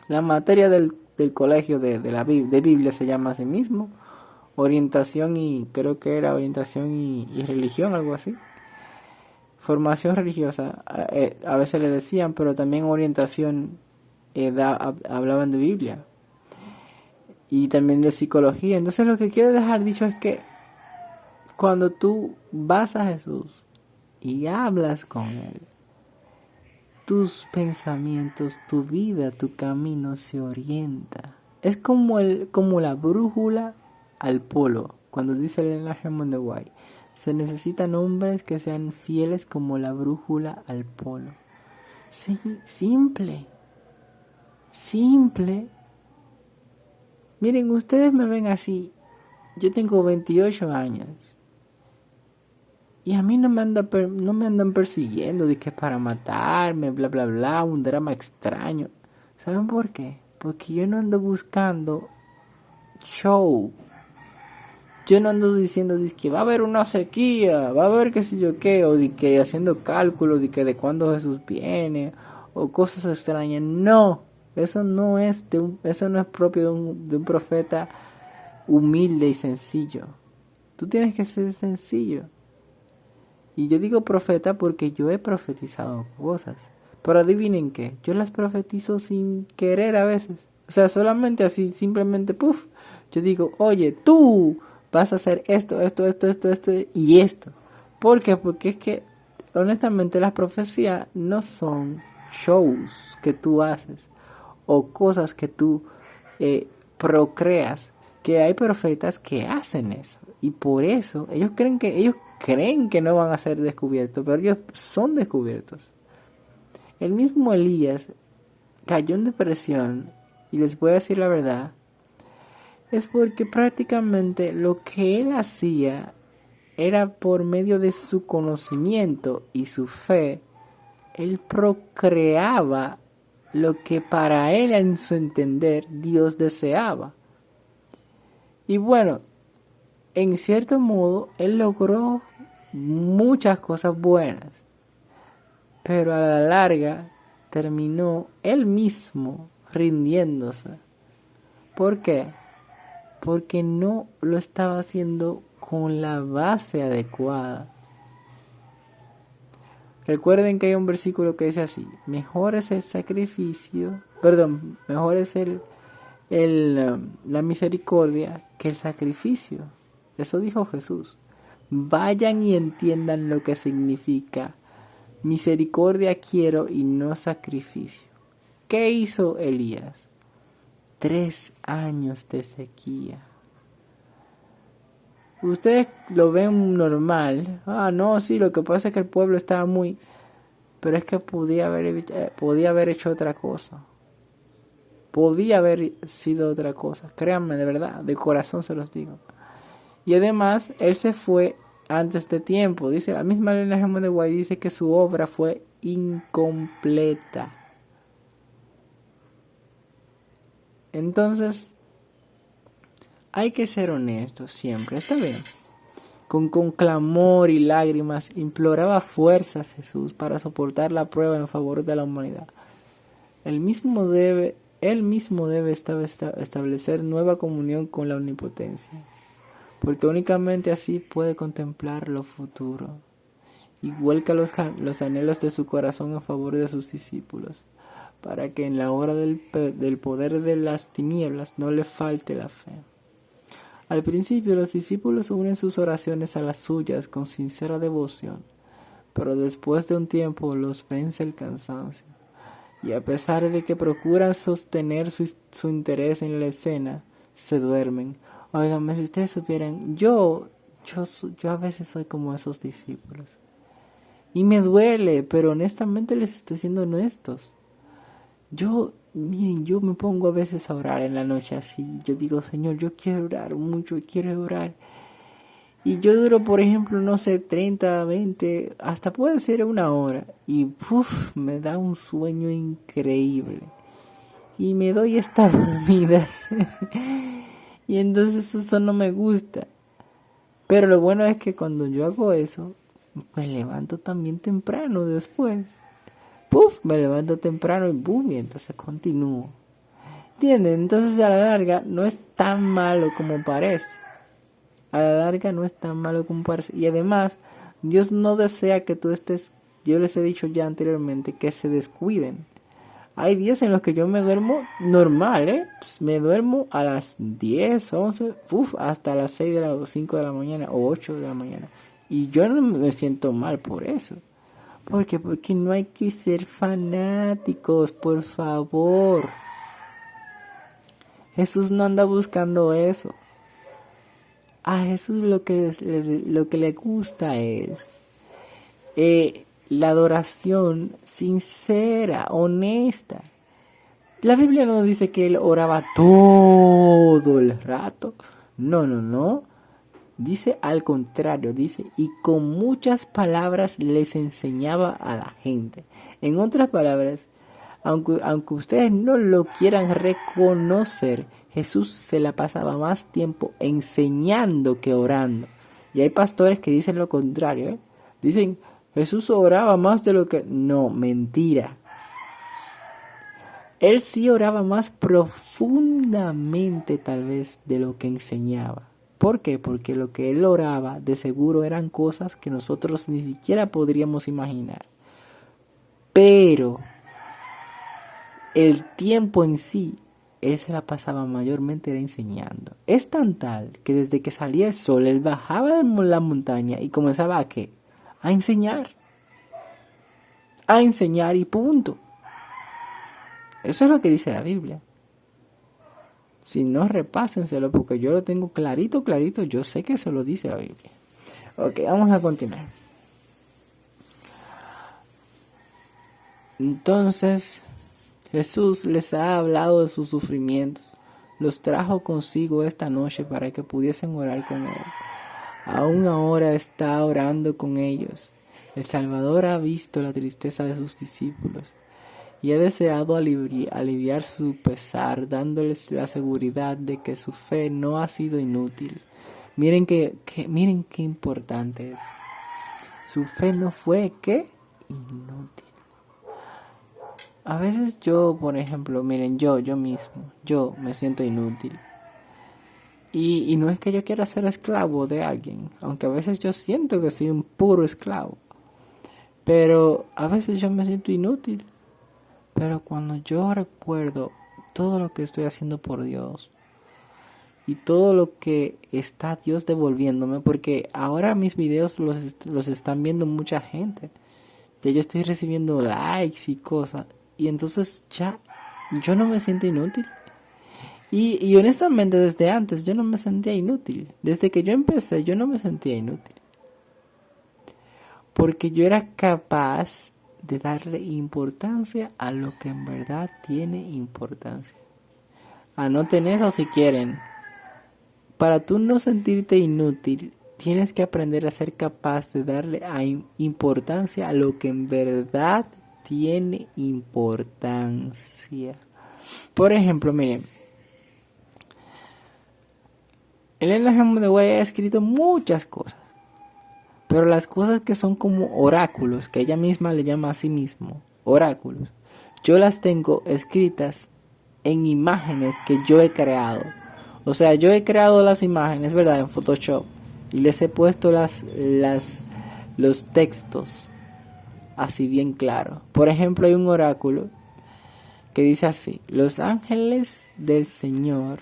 la materia del colegio de Biblia se llama a sí mismo orientación y creo que era orientación y religión, algo así. Formación religiosa, a veces le decían, pero también orientación, hablaban de Biblia y también de psicología. Entonces lo que quiero dejar dicho es que cuando tú vas a Jesús y hablas con Él, tus pensamientos, tu vida, tu camino se orienta. Es como la brújula al polo. Cuando dice Elena Hammond de White, se necesitan hombres que sean fieles como la brújula al polo. Sí, simple. Miren, ustedes me ven así. Yo tengo 28 años. Y a mí no me andan persiguiendo de que es para matarme, bla, bla, bla, un drama extraño. ¿Saben por qué? Porque yo no ando buscando show. Yo no ando diciendo que va a haber una sequía, va a haber qué sé yo qué, o de que haciendo cálculos de que de cuándo Jesús viene, o cosas extrañas. No, eso no es propio de un profeta humilde y sencillo. Tú tienes que ser sencillo. Y yo digo profeta porque yo he profetizado cosas. Pero adivinen qué, yo las profetizo sin querer a veces. O sea, solamente así, simplemente, puff. Yo digo, oye, tú vas a hacer esto y esto. ¿Por qué? Porque es que, honestamente, las profecías no son shows que tú haces o cosas que tú procreas. Que hay profetas que hacen eso. Y por eso, ellos creen que no van a ser descubiertos, pero ellos son descubiertos. El mismo Elías cayó en depresión, y les voy a decir la verdad, es porque prácticamente lo que él hacía era por medio de su conocimiento y su fe, él procreaba lo que para él en su entender Dios deseaba. Y bueno, en cierto modo él logró muchas cosas buenas, pero a la larga terminó él mismo rindiéndose. ¿Por qué? Porque no lo estaba haciendo con la base adecuada. Recuerden que hay un versículo que dice así: mejor es el sacrificio, mejor es la misericordia que el sacrificio. Eso dijo Jesús. Vayan y entiendan lo que significa misericordia quiero y no sacrificio. ¿Qué hizo Elías? 3 años de sequía. Ustedes lo ven normal. Ah, no, sí, lo que pasa es que el pueblo estaba muy... Pero es que podía haber hecho otra cosa. Podía haber sido otra cosa. Créanme, de verdad, de corazón se los digo. Y además, él se fue antes de tiempo. Dice, la misma Elena G. de White dice que su obra fue incompleta. Entonces, hay que ser honestos siempre, está bien. Con clamor y lágrimas imploraba fuerzas Jesús para soportar la prueba en favor de la humanidad. Él mismo debe establecer nueva comunión con la omnipotencia, porque únicamente así puede contemplar lo futuro y vuelca los anhelos de su corazón en favor de sus discípulos, para que en la hora del poder de las tinieblas no le falte la fe. Al principio los discípulos unen sus oraciones a las suyas con sincera devoción, pero después de un tiempo los vence el cansancio, y a pesar de que procuran sostener su interés en la escena, se duermen. Óigame, si ustedes supieran, yo a veces soy como esos discípulos. Y me duele, pero honestamente les estoy siendo honestos. Miren, yo me pongo a veces a orar en la noche así. Yo digo, Señor, yo quiero orar mucho, quiero orar. Y yo duro, por ejemplo, no sé, 30, 20, hasta puede ser 1 hora. Y me da un sueño increíble. Y me doy esta dormida. Y entonces eso no me gusta. Pero lo bueno es que cuando yo hago eso, me levanto también temprano después. Me levanto temprano y entonces continúo. ¿Entienden? Entonces a la larga no es tan malo como parece. A la larga no es tan malo como parece. Y además, Dios no desea que tú estés, yo les he dicho ya anteriormente, que se descuiden. Hay días en los que yo me duermo normal, Pues me duermo a las 10, 11, hasta las 6 o 5 de la mañana o 8 de la mañana. Y yo no me siento mal por eso. ¿Por qué? Porque no hay que ser fanáticos, por favor. Jesús no anda buscando eso. A Jesús lo que le gusta es la adoración sincera, honesta. La Biblia no dice que él oraba todo el rato. No. Dice al contrario, dice, y con muchas palabras les enseñaba a la gente. En otras palabras, aunque ustedes no lo quieran reconocer, Jesús se la pasaba más tiempo enseñando que orando. Y hay pastores que dicen lo contrario, ¿eh? Dicen, Jesús oraba más de lo que... No, mentira. Él sí oraba más profundamente tal vez de lo que enseñaba. ¿Por qué? Porque lo que él oraba de seguro eran cosas que nosotros ni siquiera podríamos imaginar. Pero el tiempo en sí, él se la pasaba mayormente era enseñando. Es tan tal que desde que salía el sol, él bajaba de la montaña y comenzaba ¿a qué? A enseñar. A enseñar y punto. Eso es lo que dice la Biblia. Si no, repásenselo porque yo lo tengo clarito, yo sé que eso lo dice la Biblia. Ok, vamos a continuar. Entonces, Jesús les ha hablado de sus sufrimientos, los trajo consigo esta noche para que pudiesen orar con Él. Aún ahora está orando con ellos. El Salvador ha visto la tristeza de sus discípulos y ha deseado aliviar su pesar, dándoles la seguridad de que su fe no ha sido inútil. Miren miren qué importante es. Su fe no fue, ¿qué? Inútil. A veces yo, por ejemplo, miren, yo mismo, yo me siento inútil. Y no es que yo quiera ser esclavo de alguien, aunque a veces yo siento que soy un puro esclavo. Pero a veces yo me siento inútil. Pero cuando yo recuerdo todo lo que estoy haciendo por Dios y todo lo que está Dios devolviéndome, porque ahora mis videos los están viendo mucha gente. Ya yo estoy recibiendo likes y cosas. Y entonces ya yo no me siento inútil. Y honestamente desde antes yo no me sentía inútil. Desde que yo empecé yo no me sentía inútil. Porque yo era capaz de darle importancia a lo que en verdad tiene importancia. Anoten eso si quieren. Para tú no sentirte inútil, tienes que aprender a ser capaz de darle importancia a lo que en verdad tiene importancia. Por ejemplo, miren, Elena G. de Guay ha escrito muchas cosas, pero las cosas que son como oráculos, que ella misma le llama a sí mismo oráculos, yo las tengo escritas en imágenes que yo he creado. O sea, yo he creado las imágenes, ¿verdad? En Photoshop. Y les he puesto los textos así bien claro. Por ejemplo, hay un oráculo que dice así: los ángeles del Señor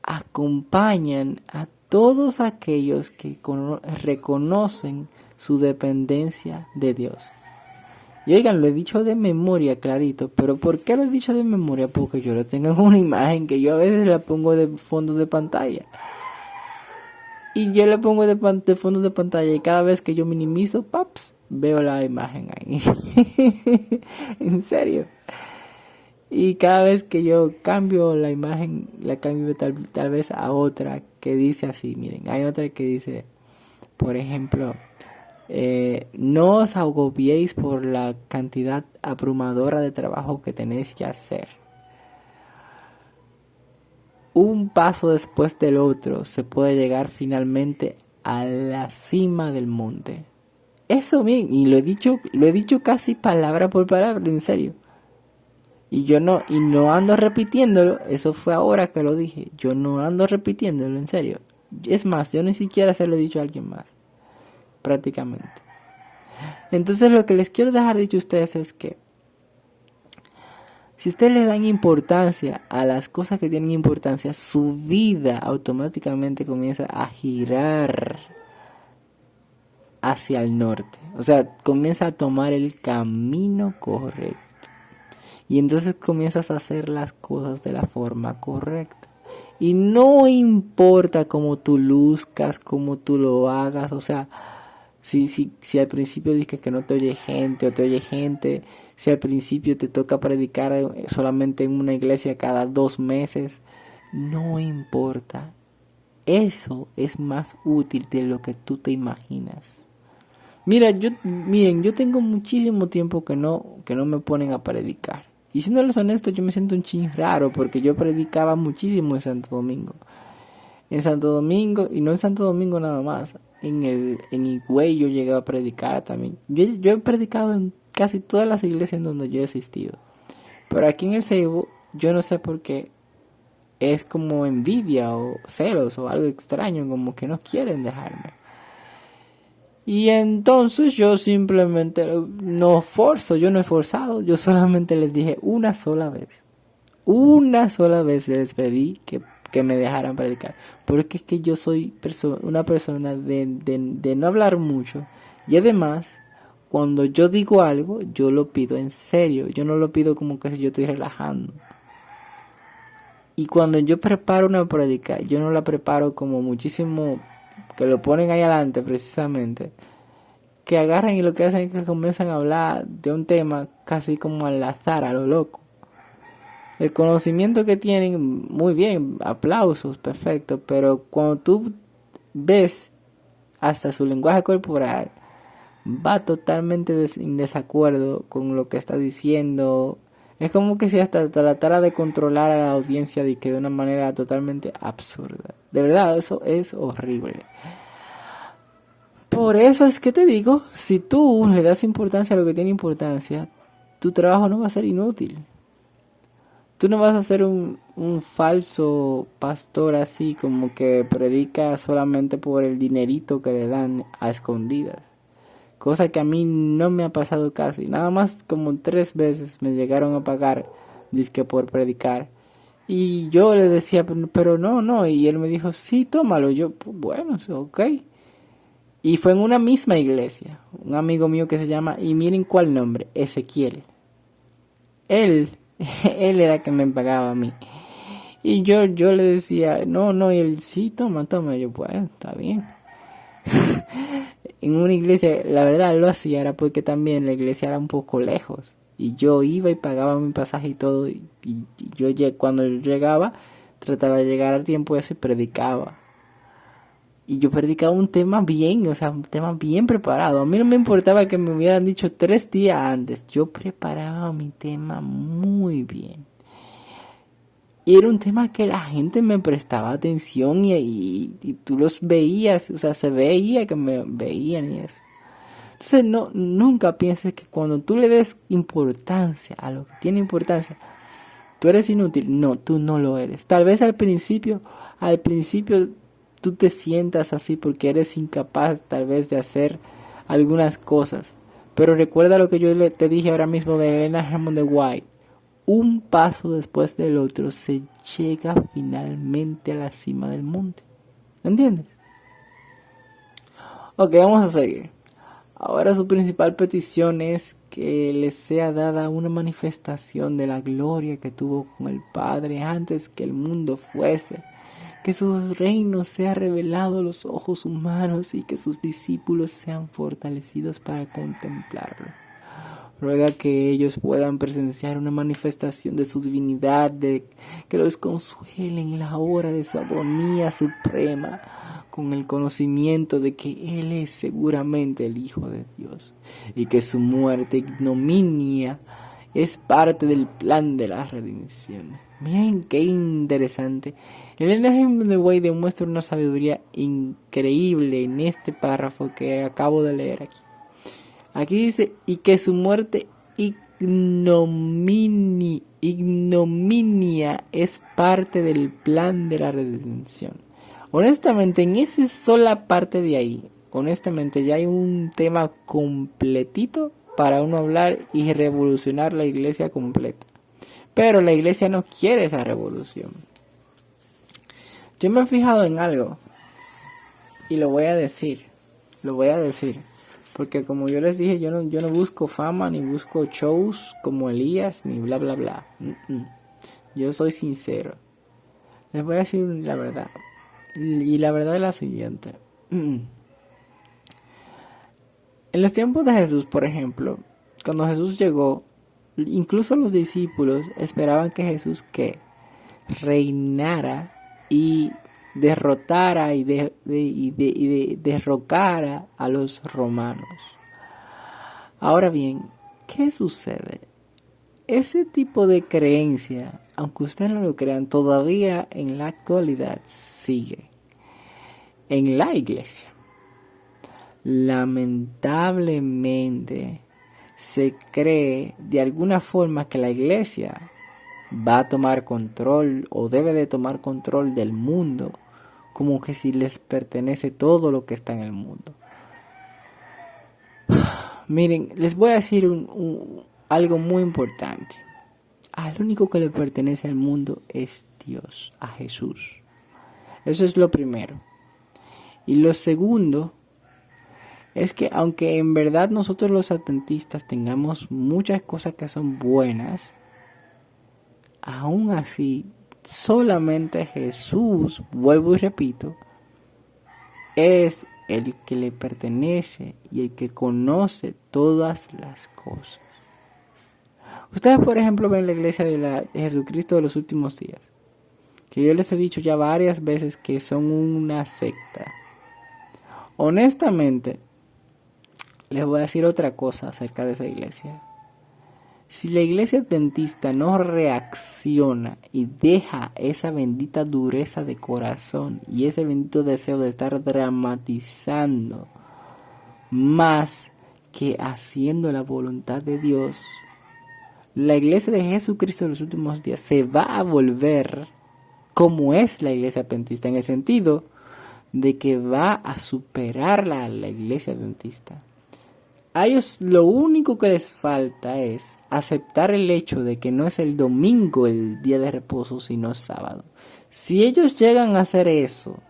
acompañan a todos aquellos que reconocen su dependencia de Dios. Y oigan, lo he dicho de memoria clarito, pero ¿por qué lo he dicho de memoria? Porque yo lo tengo en una imagen que yo a veces la pongo de fondo de pantalla. Y yo la pongo de fondo de pantalla y cada vez que yo minimizo, paps, veo la imagen ahí. En serio. Y cada vez que yo cambio la imagen, la cambio tal vez a otra que dice así, miren, hay otra que dice, por ejemplo, no os agobiéis por la cantidad abrumadora de trabajo que tenéis que hacer. Un paso después del otro se puede llegar finalmente a la cima del monte. Eso bien, y lo he dicho casi palabra por palabra, en serio. Y no ando repitiéndolo, eso fue ahora que lo dije. Yo no ando repitiéndolo, en serio. Es más, yo ni siquiera se lo he dicho a alguien más. Prácticamente. Entonces lo que les quiero dejar dicho a ustedes es que si ustedes le dan importancia a las cosas que tienen importancia, su vida automáticamente comienza a girar hacia el norte. O sea, comienza a tomar el camino correcto. Y entonces comienzas a hacer las cosas de la forma correcta. Y no importa cómo tú luzcas, cómo tú lo hagas, o sea, si al principio dices que no te oye gente o te oye gente, si al principio te toca predicar solamente en una iglesia cada 2 meses, no importa. Eso es más útil de lo que tú te imaginas. Miren, yo tengo muchísimo tiempo que no me ponen a predicar. Y siéndoles honesto, yo me siento un chin raro porque yo predicaba muchísimo en Santo Domingo. En Santo Domingo, y no en Santo Domingo nada más, en Higüey yo llegué a predicar también. Yo he predicado en casi todas las iglesias en donde yo he asistido. Pero aquí en el Ceibo, yo no sé por qué, es como envidia o celos o algo extraño, como que no quieren dejarme. Y entonces yo simplemente no forzo, yo no he forzado, yo solamente les dije una sola vez. Una sola vez les pedí que me dejaran predicar. Porque es que yo soy una persona de no hablar mucho. Y además, cuando yo digo algo, yo lo pido en serio. Yo no lo pido como que si yo estoy relajando. Y cuando yo preparo una prédica, yo no la preparo como muchísimo que lo ponen ahí adelante precisamente. Que agarran y lo que hacen es que comienzan a hablar de un tema casi como al azar, a lo loco. El conocimiento que tienen, muy bien, aplausos, perfecto, pero cuando tú ves hasta su lenguaje corporal, va totalmente en desacuerdo con lo que está diciendo. Es como que si hasta tratara de controlar a la audiencia de una manera totalmente absurda. De verdad, eso es horrible. Por eso es que te digo, si tú le das importancia a lo que tiene importancia, tu trabajo no va a ser inútil. Tú no vas a ser un falso pastor así como que predica solamente por el dinerito que le dan a escondidas. Cosa que a mí no me ha pasado casi. Nada más como 3 veces me llegaron a pagar disque por predicar. Y yo le decía, pero no, no. Y él me dijo, sí, tómalo. Yo, pues, bueno, ok. Y fue en una misma iglesia. Un amigo mío que se llama, y miren cuál nombre, Ezequiel. Él, él era que me pagaba a mí. Y yo le decía, no, no, y él, sí, toma, toma. Y yo, pues, está bien. En una iglesia, la verdad lo hacía era porque también la iglesia era un poco lejos. Y yo iba y pagaba mi pasaje y todo. Y yo cuando yo llegaba, trataba de llegar a tiempo y eso y predicaba. Y yo predicaba un tema bien, o sea, un tema bien preparado. A mí no me importaba que me hubieran dicho 3 días antes. Yo preparaba mi tema muy bien. Y era un tema que la gente me prestaba atención y tú los veías, o sea, se veía que me veían y eso. Entonces, no, nunca pienses que cuando tú le des importancia a lo que tiene importancia, tú eres inútil. No, tú no lo eres. Tal vez al principio tú te sientas así porque eres incapaz tal vez de hacer algunas cosas. Pero recuerda lo que yo te dije ahora mismo de Elena Hammond de White. Un paso después del otro se llega finalmente a la cima del monte. ¿Entiendes? Ok, vamos a seguir. Ahora su principal petición es que le sea dada una manifestación de la gloria que tuvo con el Padre antes que el mundo fuese. Que su reino sea revelado a los ojos humanos y que sus discípulos sean fortalecidos para contemplarlo. Ruega que ellos puedan presenciar una manifestación de su divinidad, de que los consuele en la hora de su agonía suprema, con el conocimiento de que Él es seguramente el Hijo de Dios, y que su muerte ignominia es parte del plan de la redención. Miren qué interesante. El Ellen de Way demuestra una sabiduría increíble en este párrafo que acabo de leer aquí. Aquí dice, y que su muerte ignominia es parte del plan de la redención. Honestamente, en esa sola parte de ahí, honestamente, ya hay un tema completito para uno hablar y revolucionar la iglesia completa. Pero la iglesia no quiere esa revolución. Yo me he fijado en algo y lo voy a decir. Porque como yo les dije, yo no busco fama, ni busco shows como Elías, ni bla bla bla. Yo soy sincero. Les voy a decir la verdad. Y la verdad es la siguiente. En los tiempos de Jesús, por ejemplo, cuando Jesús llegó, incluso los discípulos esperaban que Jesús reinara y derrotara y derrocara a los romanos. Ahora bien, ¿qué sucede? ese tipo de creencia, aunque ustedes no lo crean, todavía en la actualidad sigue en la iglesia. Lamentablemente se cree de alguna forma que la iglesia va a tomar control o debe de tomar control del mundo, como que si les pertenece todo lo que está en el mundo. Miren, les voy a decir algo muy importante. Al único que le pertenece al mundo es Dios, a Jesús. Eso es lo primero. Y lo segundo es que aunque en verdad nosotros los adventistas tengamos muchas cosas que son buenas, aún así solamente Jesús, vuelvo y repito, es el que le pertenece y el que conoce todas las cosas. Ustedes, por ejemplo, ven la iglesia de Jesucristo de los últimos días, que yo les he dicho ya varias veces que son una secta. Honestamente, les voy a decir otra cosa acerca de esa iglesia. Si la iglesia adventista no reacciona y deja esa bendita dureza de corazón y ese bendito deseo de estar dramatizando más que haciendo la voluntad de Dios, la iglesia de Jesucristo en los últimos días se va a volver como es la iglesia adventista, en el sentido de que va a superarla a la iglesia adventista. A ellos lo único que les falta es aceptar el hecho de que no es el domingo el día de reposo, sino sábado. Si ellos llegan a hacer eso,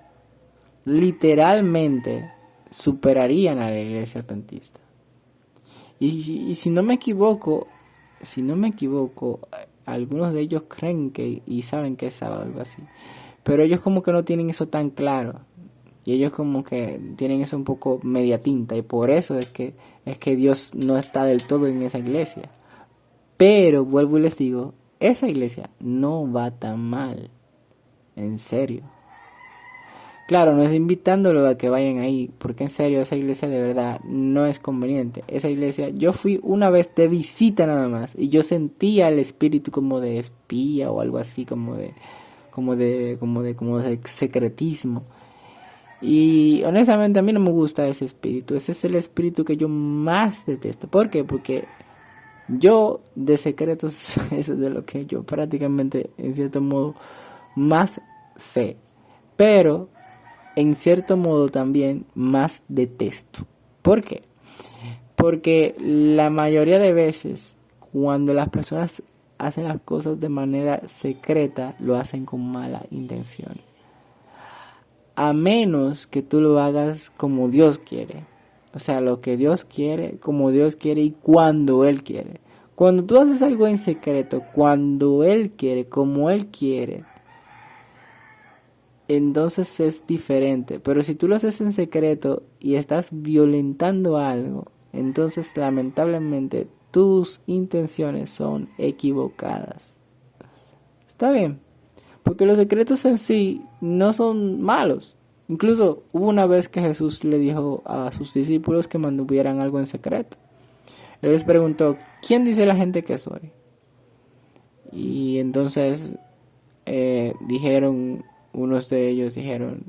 literalmente superarían a la iglesia adventista. Y si no me equivoco, algunos de ellos creen que y saben que es sábado, algo así. Pero ellos como que no tienen eso tan claro. Y ellos como que tienen eso un poco media tinta. Y por eso es que Dios no está del todo en esa iglesia. Pero vuelvo y les digo, esa iglesia no va tan mal. En serio. Claro, no es invitándolo a que vayan ahí, porque en serio esa iglesia de verdad no es conveniente. Esa iglesia, yo fui una vez de visita nada más y yo sentía el espíritu como de espía o algo así, como de secretismo. Y honestamente a mí no me gusta ese espíritu. Ese es el espíritu que yo más detesto. ¿Por qué? Porque yo de secretos, eso es de lo que yo prácticamente en cierto modo más sé. Pero en cierto modo también más detesto. ¿Por qué? Porque la mayoría de veces cuando las personas hacen las cosas de manera secreta, lo hacen con mala intención. A menos que tú lo hagas como Dios quiere. O sea, lo que Dios quiere, como Dios quiere y cuando Él quiere. Cuando tú haces algo en secreto, cuando Él quiere, como Él quiere, entonces es diferente. Pero si tú lo haces en secreto y estás violentando algo, entonces lamentablemente tus intenciones son equivocadas. Está bien, porque los secretos en sí no son malos. Incluso hubo una vez que Jesús le dijo a sus discípulos que mantuvieran algo en secreto. Él les preguntó, ¿quién dice la gente que soy? Y entonces unos de ellos dijeron,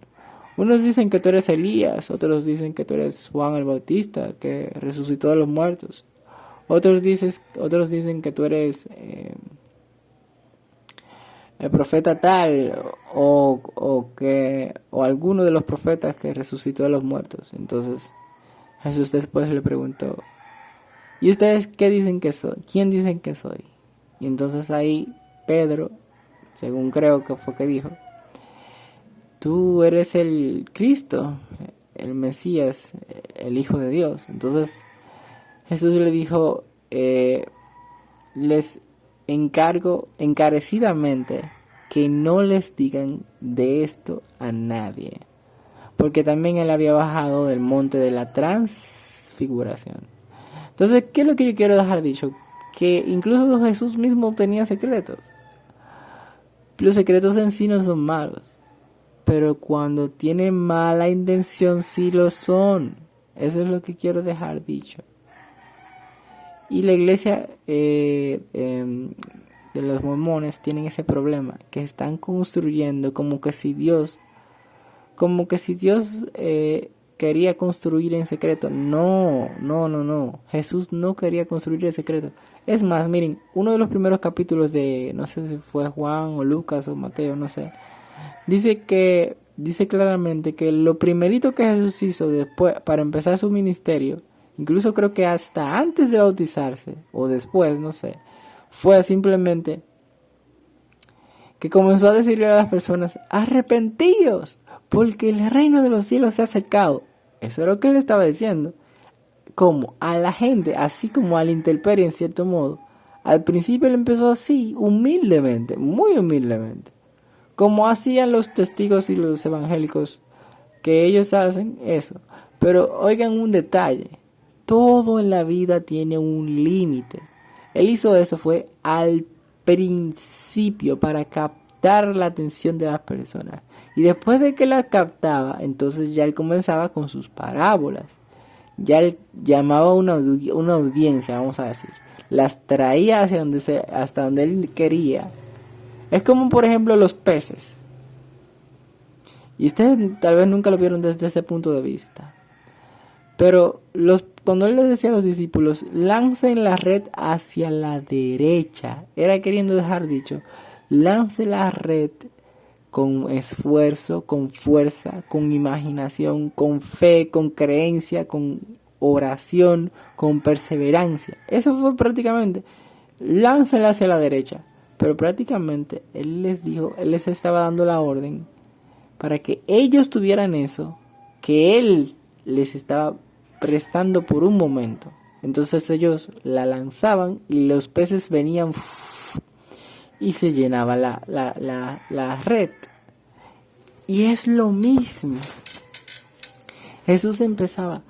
unos dicen que tú eres Elías, otros dicen que tú eres Juan el Bautista, que resucitó de los muertos. Otros dicen que tú eres el profeta tal o alguno de los profetas que resucitó de los muertos. Entonces Jesús después le preguntó, ¿y ustedes qué dicen que soy? ¿Quién dicen que soy? Y entonces ahí Pedro, según creo que fue que dijo, tú eres el Cristo, el Mesías, el Hijo de Dios. Entonces Jesús le dijo, les encargo encarecidamente que no les digan de esto a nadie, porque también él había bajado del monte de la transfiguración. Entonces, ¿qué es lo que yo quiero dejar dicho? Que incluso Jesús mismo tenía secretos. Los secretos en sí no son malos, pero cuando tienen mala intención sí lo son. Eso es lo que quiero dejar dicho. Y la iglesia de los mormones tienen ese problema, que están construyendo como que si Dios quería construir en secreto. No, no, no, no. Jesús no quería construir en secreto. Es más, miren, uno de los primeros capítulos de, no sé si fue Juan o Lucas o Mateo, no sé, dice claramente que lo primerito que Jesús hizo después para empezar su ministerio, incluso creo que hasta antes de bautizarse o después, no sé, fue simplemente que comenzó a decirle a las personas: arrepentíos, porque el reino de los cielos se ha acercado. Eso era lo que él estaba diciendo. Como a la gente, así como a la intemperie en cierto modo. Al principio él empezó así, humildemente, muy humildemente. Como hacían los testigos y los evangélicos, que ellos hacen eso. Pero oigan un detalle, todo en la vida tiene un límite. Él hizo eso fue al principio para captar la atención de las personas. Y después de que la captaba, entonces ya él comenzaba con sus parábolas. Ya él llamaba a una audiencia, vamos a decir. Las traía hasta donde él quería. Es como por ejemplo los peces. Y ustedes tal vez nunca lo vieron desde ese punto de vista. Pero cuando él les decía a los discípulos: lancen la red hacia la derecha, era queriendo dejar dicho: lance la red con esfuerzo, con fuerza, con imaginación, con fe, con creencia, con oración, con perseverancia. Eso fue prácticamente: láncenla hacia la derecha. Pero prácticamente él les estaba dando la orden para que ellos tuvieran eso que él les estaba prestando por un momento. Entonces ellos la lanzaban y los peces venían y se llenaba la red. Y es lo mismo. Jesús empezaba: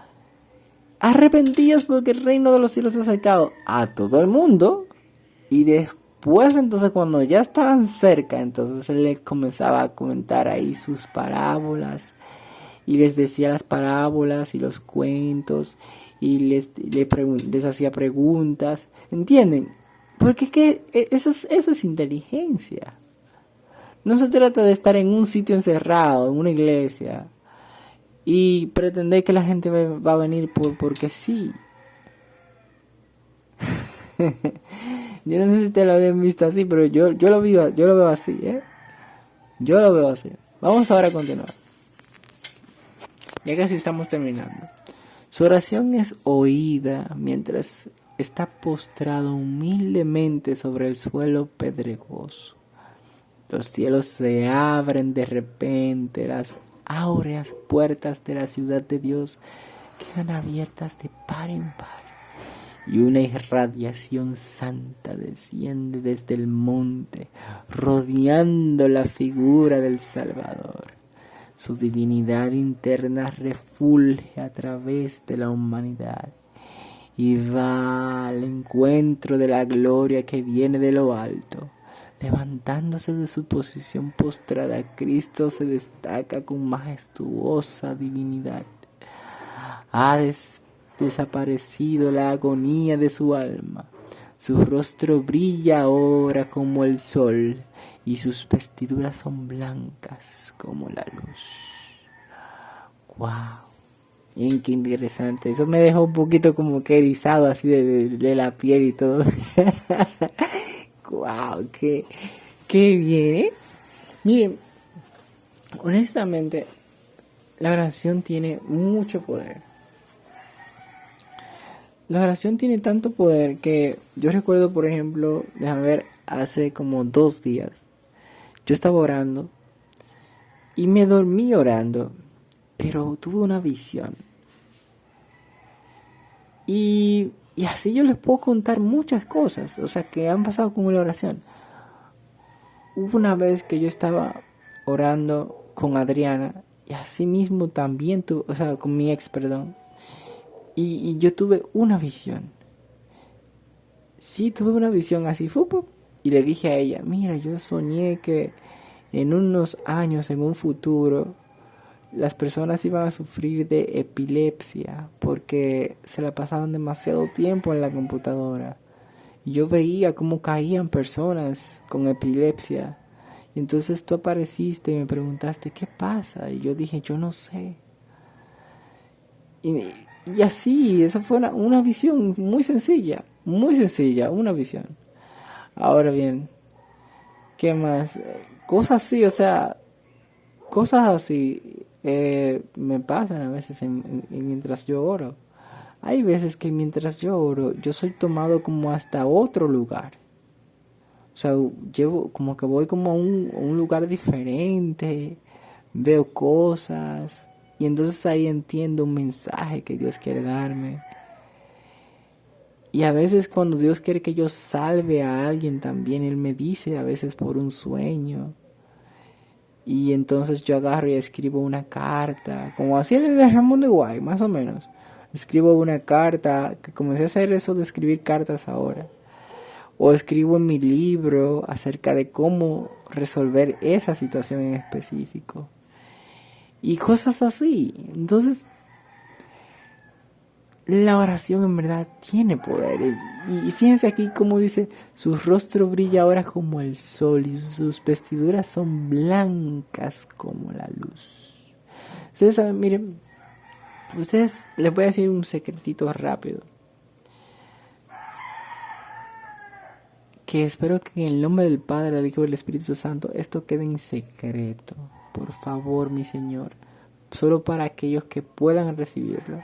arrepentíos porque el reino de los cielos se ha acercado a todo el mundo. Y después, entonces, cuando ya estaban cerca, entonces él les comenzaba a comentar ahí sus parábolas. Y les decía las parábolas y los cuentos. Y les hacía preguntas. ¿Entienden? Porque es que eso es inteligencia. No se trata de estar en un sitio encerrado, en una iglesia, y pretender que la gente va a venir porque sí. Yo no sé si ustedes lo habían visto así, pero yo lo veo así, ¿eh? Yo lo veo así. Vamos ahora a continuar. Ya casi estamos terminando. Su oración es oída mientras está postrado humildemente sobre el suelo pedregoso. Los cielos se abren de repente, las áureas puertas de la ciudad de Dios quedan abiertas de par en par, y una irradiación santa desciende desde el monte, rodeando la figura del Salvador. Su divinidad interna refulge a través de la humanidad y va al encuentro de la gloria que viene de lo alto. Levantándose de su posición postrada, Cristo se destaca con majestuosa divinidad. Ha desaparecido la agonía de su alma. Su rostro brilla ahora como el sol y sus vestiduras son blancas como la luz. ¡Wow! Miren qué interesante. Eso me dejó un poquito como que erizado así de la piel y todo. ¡Wow! ¡Qué bien! ¿Eh? Miren, honestamente, la oración tiene mucho poder. La oración tiene tanto poder que yo recuerdo, por ejemplo, déjame ver, hace como 2 días, yo estaba orando y me dormí orando, pero tuve una visión. Y así yo les puedo contar muchas cosas, o sea, que han pasado con la oración. Hubo una vez que yo estaba orando con Adriana y así mismo también o sea, con mi ex, perdón. Y yo tuve una visión. Sí, tuve una visión así. Y le dije a ella: mira, yo soñé que en unos años, en un futuro, las personas iban a sufrir de epilepsia porque se la pasaban demasiado tiempo en la computadora. Y yo veía cómo caían personas con epilepsia. Y entonces tú apareciste y me preguntaste, ¿qué pasa? Y yo dije, yo no sé. Y, y así, esa fue una visión muy sencilla, una visión. Ahora bien, ¿qué más? Cosas así, o sea, cosas así me pasan a veces mientras yo oro. Hay veces que mientras yo oro, yo soy tomado como hasta otro lugar. O sea, llevo como que voy como a un lugar diferente, veo cosas y entonces ahí entiendo un mensaje que Dios quiere darme. Y a veces cuando Dios quiere que yo salve a alguien también, Él me dice a veces por un sueño. Y entonces yo agarro y escribo una carta, como hacía el Ramón de Guay, más o menos. Escribo una carta, que comencé a hacer eso de escribir cartas ahora. O escribo en mi libro acerca de cómo resolver esa situación en específico. Y cosas así. Entonces, la oración en verdad tiene poder. Y fíjense aquí como dice, su rostro brilla ahora como el sol y sus vestiduras son blancas como la luz. Ustedes saben, miren, ustedes les voy a decir un secretito rápido. Que espero que en el nombre del Padre, del Hijo y del Espíritu Santo esto quede en secreto. Por favor, mi Señor. Solo para aquellos que puedan recibirlo.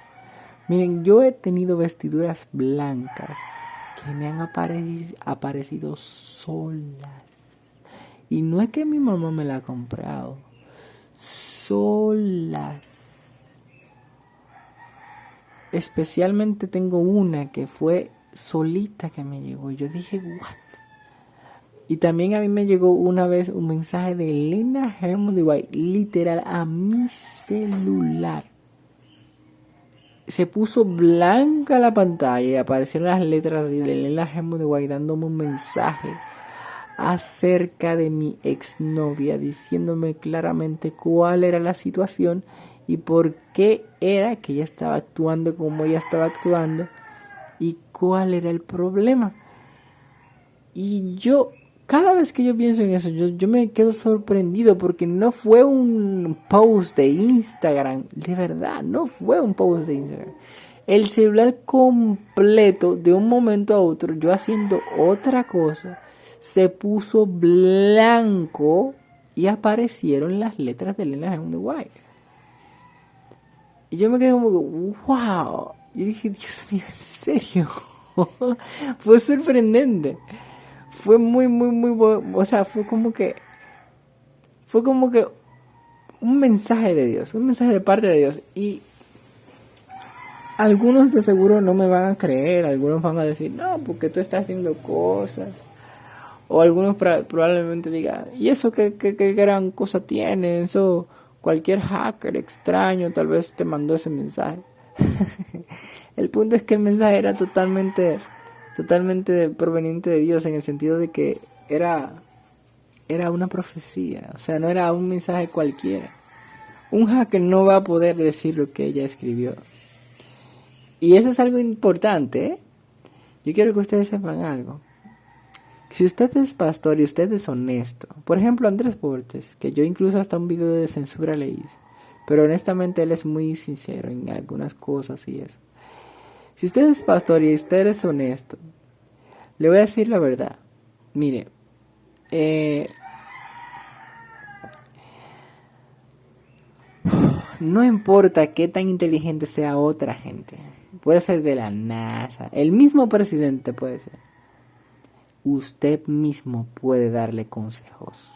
Miren, yo he tenido vestiduras blancas que me han aparecido solas. Y no es que mi mamá me la ha comprado. Solas. Especialmente tengo una que fue solita que me llegó. Yo dije, what? Y también a mí me llegó una vez un mensaje de Elena Hermond de White, literal, a mi celular. Se puso blanca la pantalla y aparecieron las letras de Elena Hermond de White dándome un mensaje acerca de mi exnovia, diciéndome claramente cuál era la situación y por qué era que ella estaba actuando como ella estaba actuando y cuál era el problema. Y yo, cada vez que yo pienso en eso, yo me quedo sorprendido porque no fue un post de Instagram. De verdad, no fue un post de Instagram. El celular completo, de un momento a otro, yo haciendo otra cosa, se puso blanco y aparecieron las letras de Elena G. White. Y yo me quedé como, wow. Y dije, Dios mío, ¿en serio? Fue sorprendente. Fue muy bueno. O sea, fue como que un mensaje de Dios, un mensaje de parte de Dios. Y algunos de seguro no me van a creer, algunos van a decir, no, porque tú estás haciendo cosas. O algunos probablemente digan, ¿y eso qué gran cosa tiene? Eso cualquier hacker extraño tal vez te mandó ese mensaje. El punto es que el mensaje era totalmente proveniente de Dios, en el sentido de que era una profecía, o sea, no era un mensaje cualquiera. Un hacker no va a poder decir lo que ella escribió. Y eso es algo importante, ¿eh? Yo quiero que ustedes sepan algo. Si usted es pastor y usted es honesto, por ejemplo Andrés Borges, que yo incluso hasta un video de censura le hice, pero honestamente él es muy sincero en algunas cosas y eso. Si usted es pastor y usted es honesto, le voy a decir la verdad. Mire, no importa qué tan inteligente sea otra gente, puede ser de la NASA, el mismo presidente puede ser, usted mismo puede darle consejos.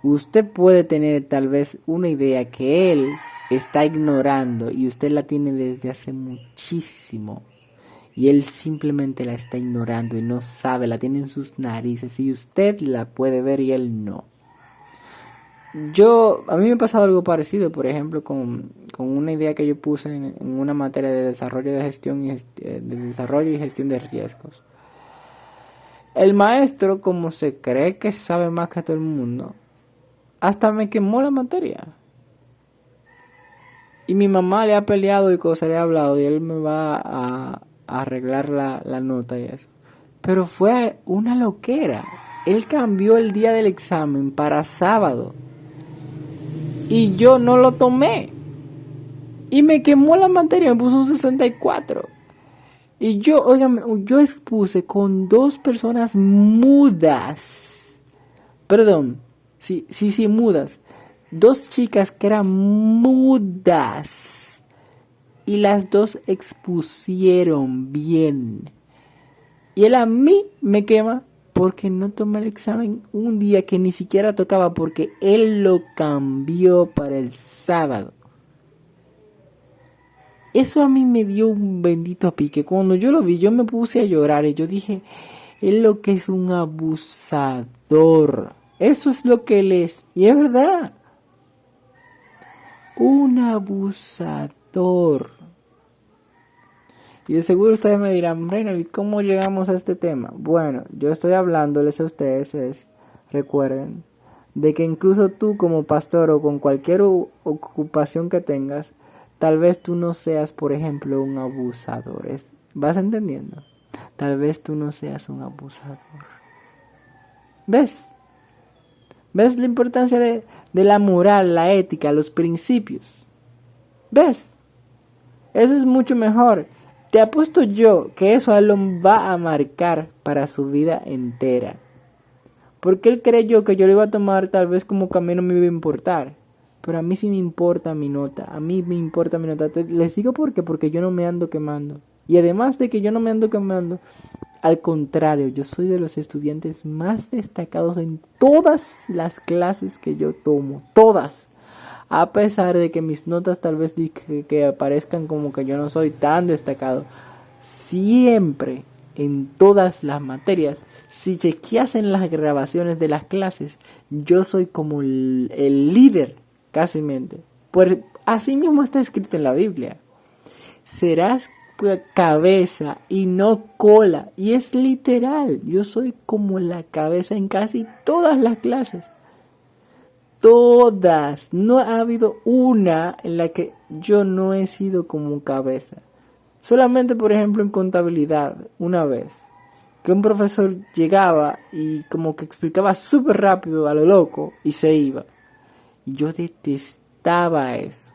Usted puede tener tal vez una idea que él está ignorando y usted la tiene desde hace muchísimo. Y él simplemente la está ignorando y no sabe, la tiene en sus narices y usted la puede ver y él no. A mí me ha pasado algo parecido, por ejemplo, con una idea que yo puse en una materia de desarrollo de gestión de desarrollo y gestión de riesgos. El maestro, como se cree que sabe más que todo el mundo, hasta me quemó la materia. Y mi mamá le ha peleado y cosas, le ha hablado y él me va a arreglar la nota y eso. Pero fue una loquera. Él cambió el día del examen para sábado. Y yo no lo tomé. Y me quemó la materia, me puso un 64. Y yo, oigan, yo expuse con 2 personas mudas. Perdón, sí, mudas. 2 chicas que eran mudas. Y las 2 expusieron bien. Y él a mí me quema porque no tomé el examen un día que ni siquiera tocaba porque él lo cambió para el sábado. Eso a mí me dio un bendito pique. Cuando yo lo vi, yo me puse a llorar y yo dije, él lo que es un abusador. Eso es lo que él es. Y es verdad. Un abusador. Y de seguro ustedes me dirán, Reynolds, ¿cómo llegamos a este tema? Bueno, yo estoy hablándoles a ustedes, recuerden, de que incluso tú como pastor o con cualquier ocupación que tengas, tal vez tú no seas, por ejemplo, un abusador. ¿Vas entendiendo? Tal vez tú no seas un abusador. ¿Ves? ¿Ves la importancia de la moral, la ética, los principios? ¿Ves? Eso es mucho mejor. Te apuesto yo que eso a él lo va a marcar para su vida entera. Porque él creyó que yo lo iba a tomar tal vez como que a mí no me iba a importar. Pero a mí sí me importa mi nota. A mí me importa mi nota. Les digo por qué. Porque yo no me ando quemando. Y además de que yo no me ando quemando, al contrario, yo soy de los estudiantes más destacados en todas las clases que yo tomo. Todas. A pesar de que mis notas tal vez que aparezcan como que yo no soy tan destacado. Siempre, en todas las materias, si chequeas en las grabaciones de las clases, yo soy como el líder, casi mente. Pues así mismo está escrito en la Biblia. Serás cabeza y no cola. Y es literal. Yo soy como la cabeza en casi todas las clases. Todas. No ha habido una en la que yo no he sido como cabeza. Solamente, por ejemplo, en contabilidad, una vez, que un profesor llegaba y como que explicaba súper rápido a lo loco y se iba. Y yo detestaba eso.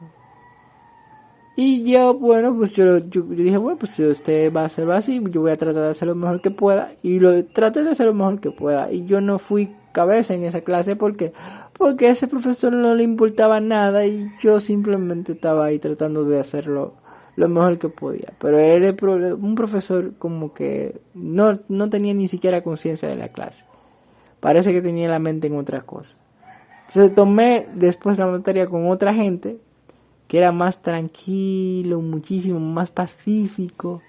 Y yo, bueno, pues yo dije, bueno, pues si usted va a hacerlo así, yo voy a tratar de hacer lo mejor que pueda. Y lo traté de hacer lo mejor que pueda. Y yo no fui cabeza en esa clase porque a ese profesor no le importaba nada y yo simplemente estaba ahí tratando de hacerlo lo mejor que podía. Pero era un profesor como que no tenía ni siquiera conciencia de la clase. Parece que tenía la mente en otras cosas. Entonces tomé después la materia con otra gente que era más tranquilo, muchísimo más pacífico.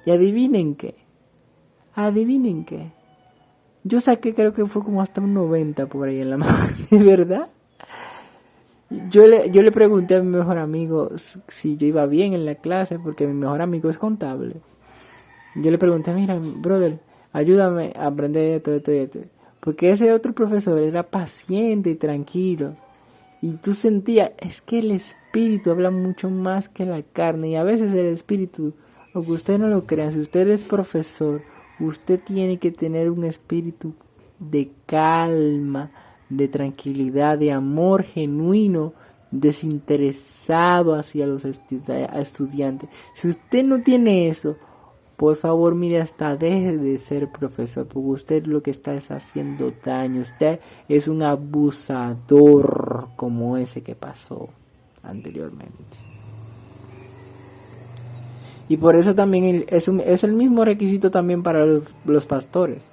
Y adivinen qué. Yo saqué, creo que fue como hasta un 90 por ahí en la mano, ¿de verdad? Yo le pregunté a mi mejor amigo si yo iba bien en la clase, porque mi mejor amigo es contable. Yo le pregunté, mira, brother, ayúdame a aprender esto. Porque ese otro profesor era paciente y tranquilo. Y tú sentías, es que el espíritu habla mucho más que la carne. Y a veces el espíritu, aunque usted no lo crea, si usted es profesor, usted tiene que tener un espíritu de calma, de tranquilidad, de amor genuino, desinteresado hacia los estudiantes. Si usted no tiene eso, por favor, mire, hasta deje de ser profesor, porque usted lo que está es haciendo daño. Usted es un abusador como ese que pasó anteriormente. Y por eso también es el mismo requisito también para los pastores.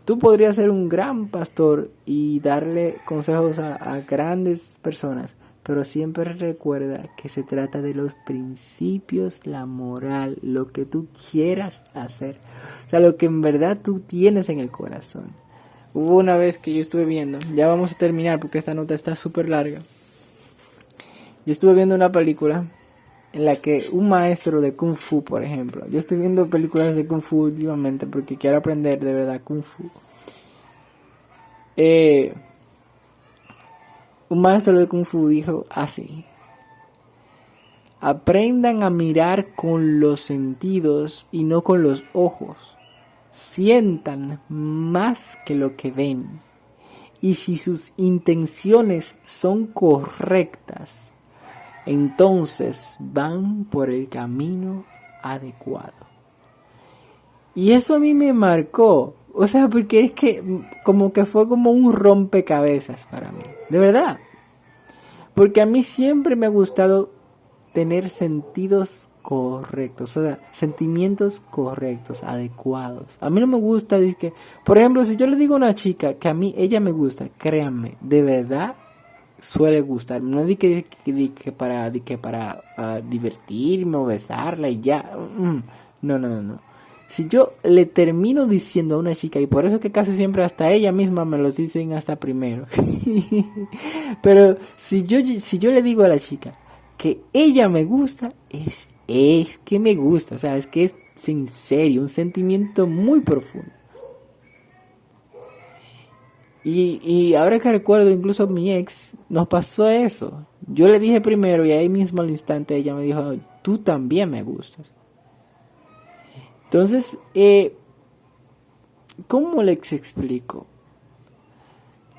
Tú podrías ser un gran pastor y darle consejos a grandes personas, pero siempre recuerda que se trata de los principios, la moral, lo que tú quieras hacer. O sea, lo que en verdad tú tienes en el corazón. Hubo una vez que yo estuve viendo, ya vamos a terminar porque esta nota está súper larga. Yo estuve viendo una película en la que un maestro de Kung Fu, por ejemplo. Yo estoy viendo películas de Kung Fu últimamente porque quiero aprender de verdad Kung Fu. Un maestro de Kung Fu dijo así: Aprendan a mirar con los sentidos y no con los ojos. Sientan más que lo que ven. Y si sus intenciones son correctas, entonces van por el camino adecuado. Y eso a mí me marcó. O sea, porque es que como que fue como un rompecabezas para mí. De verdad. Porque a mí siempre me ha gustado tener sentidos correctos, o sea, sentimientos correctos, adecuados. A mí no me gusta, que, por ejemplo, si yo le digo a una chica que a mí ella me gusta, créanme, de verdad suele gustar. No es que para divertirme o besarla y ya. No. Si yo le termino diciendo a una chica, y por eso que casi siempre hasta ella misma me los dicen hasta primero. Pero si yo le digo a la chica que ella me gusta, es que me gusta, o sea, es que es en serio, un sentimiento muy profundo. Y ahora que recuerdo, incluso mi ex, nos pasó eso. Yo le dije primero y ahí mismo al instante ella me dijo, tú también me gustas. Entonces, ¿cómo les explico?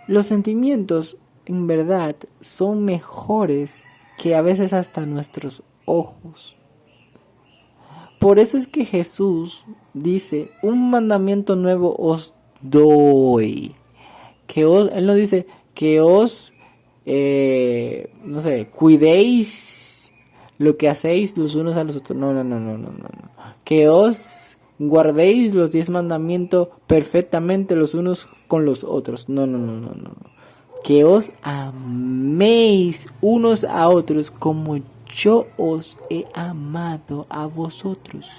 Los sentimientos, en verdad, son mejores que a veces hasta nuestros ojos. Por eso es que Jesús dice, un mandamiento nuevo os doy. Él no dice que os, cuidéis lo que hacéis los unos a los otros. No. Que os guardéis los 10 mandamientos perfectamente los unos con los otros. No. Que os améis unos a otros como yo os he amado a vosotros.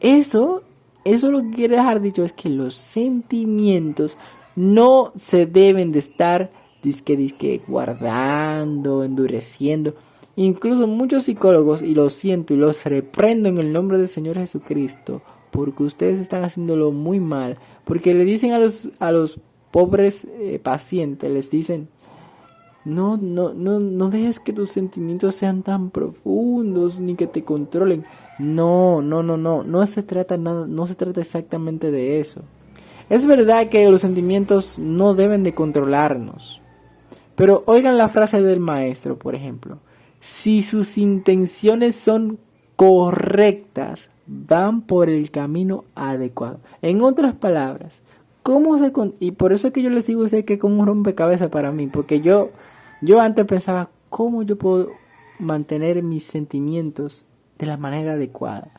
Eso lo que quiere dejar dicho es que los sentimientos no se deben de estar disque guardando, endureciendo. Incluso muchos psicólogos, y lo siento y los reprendo en el nombre del Señor Jesucristo, porque ustedes están haciéndolo muy mal, porque le dicen a los pobres pacientes, les dicen, no dejes que tus sentimientos sean tan profundos ni que te controlen. No se trata exactamente de eso. Es verdad que los sentimientos no deben de controlarnos. Pero oigan la frase del maestro, por ejemplo. Si sus intenciones son correctas, van por el camino adecuado. En otras palabras, y por eso es que yo les digo a ustedes que es como un rompecabezas para mí. Porque yo antes pensaba, ¿cómo yo puedo mantener mis sentimientos de la manera adecuada?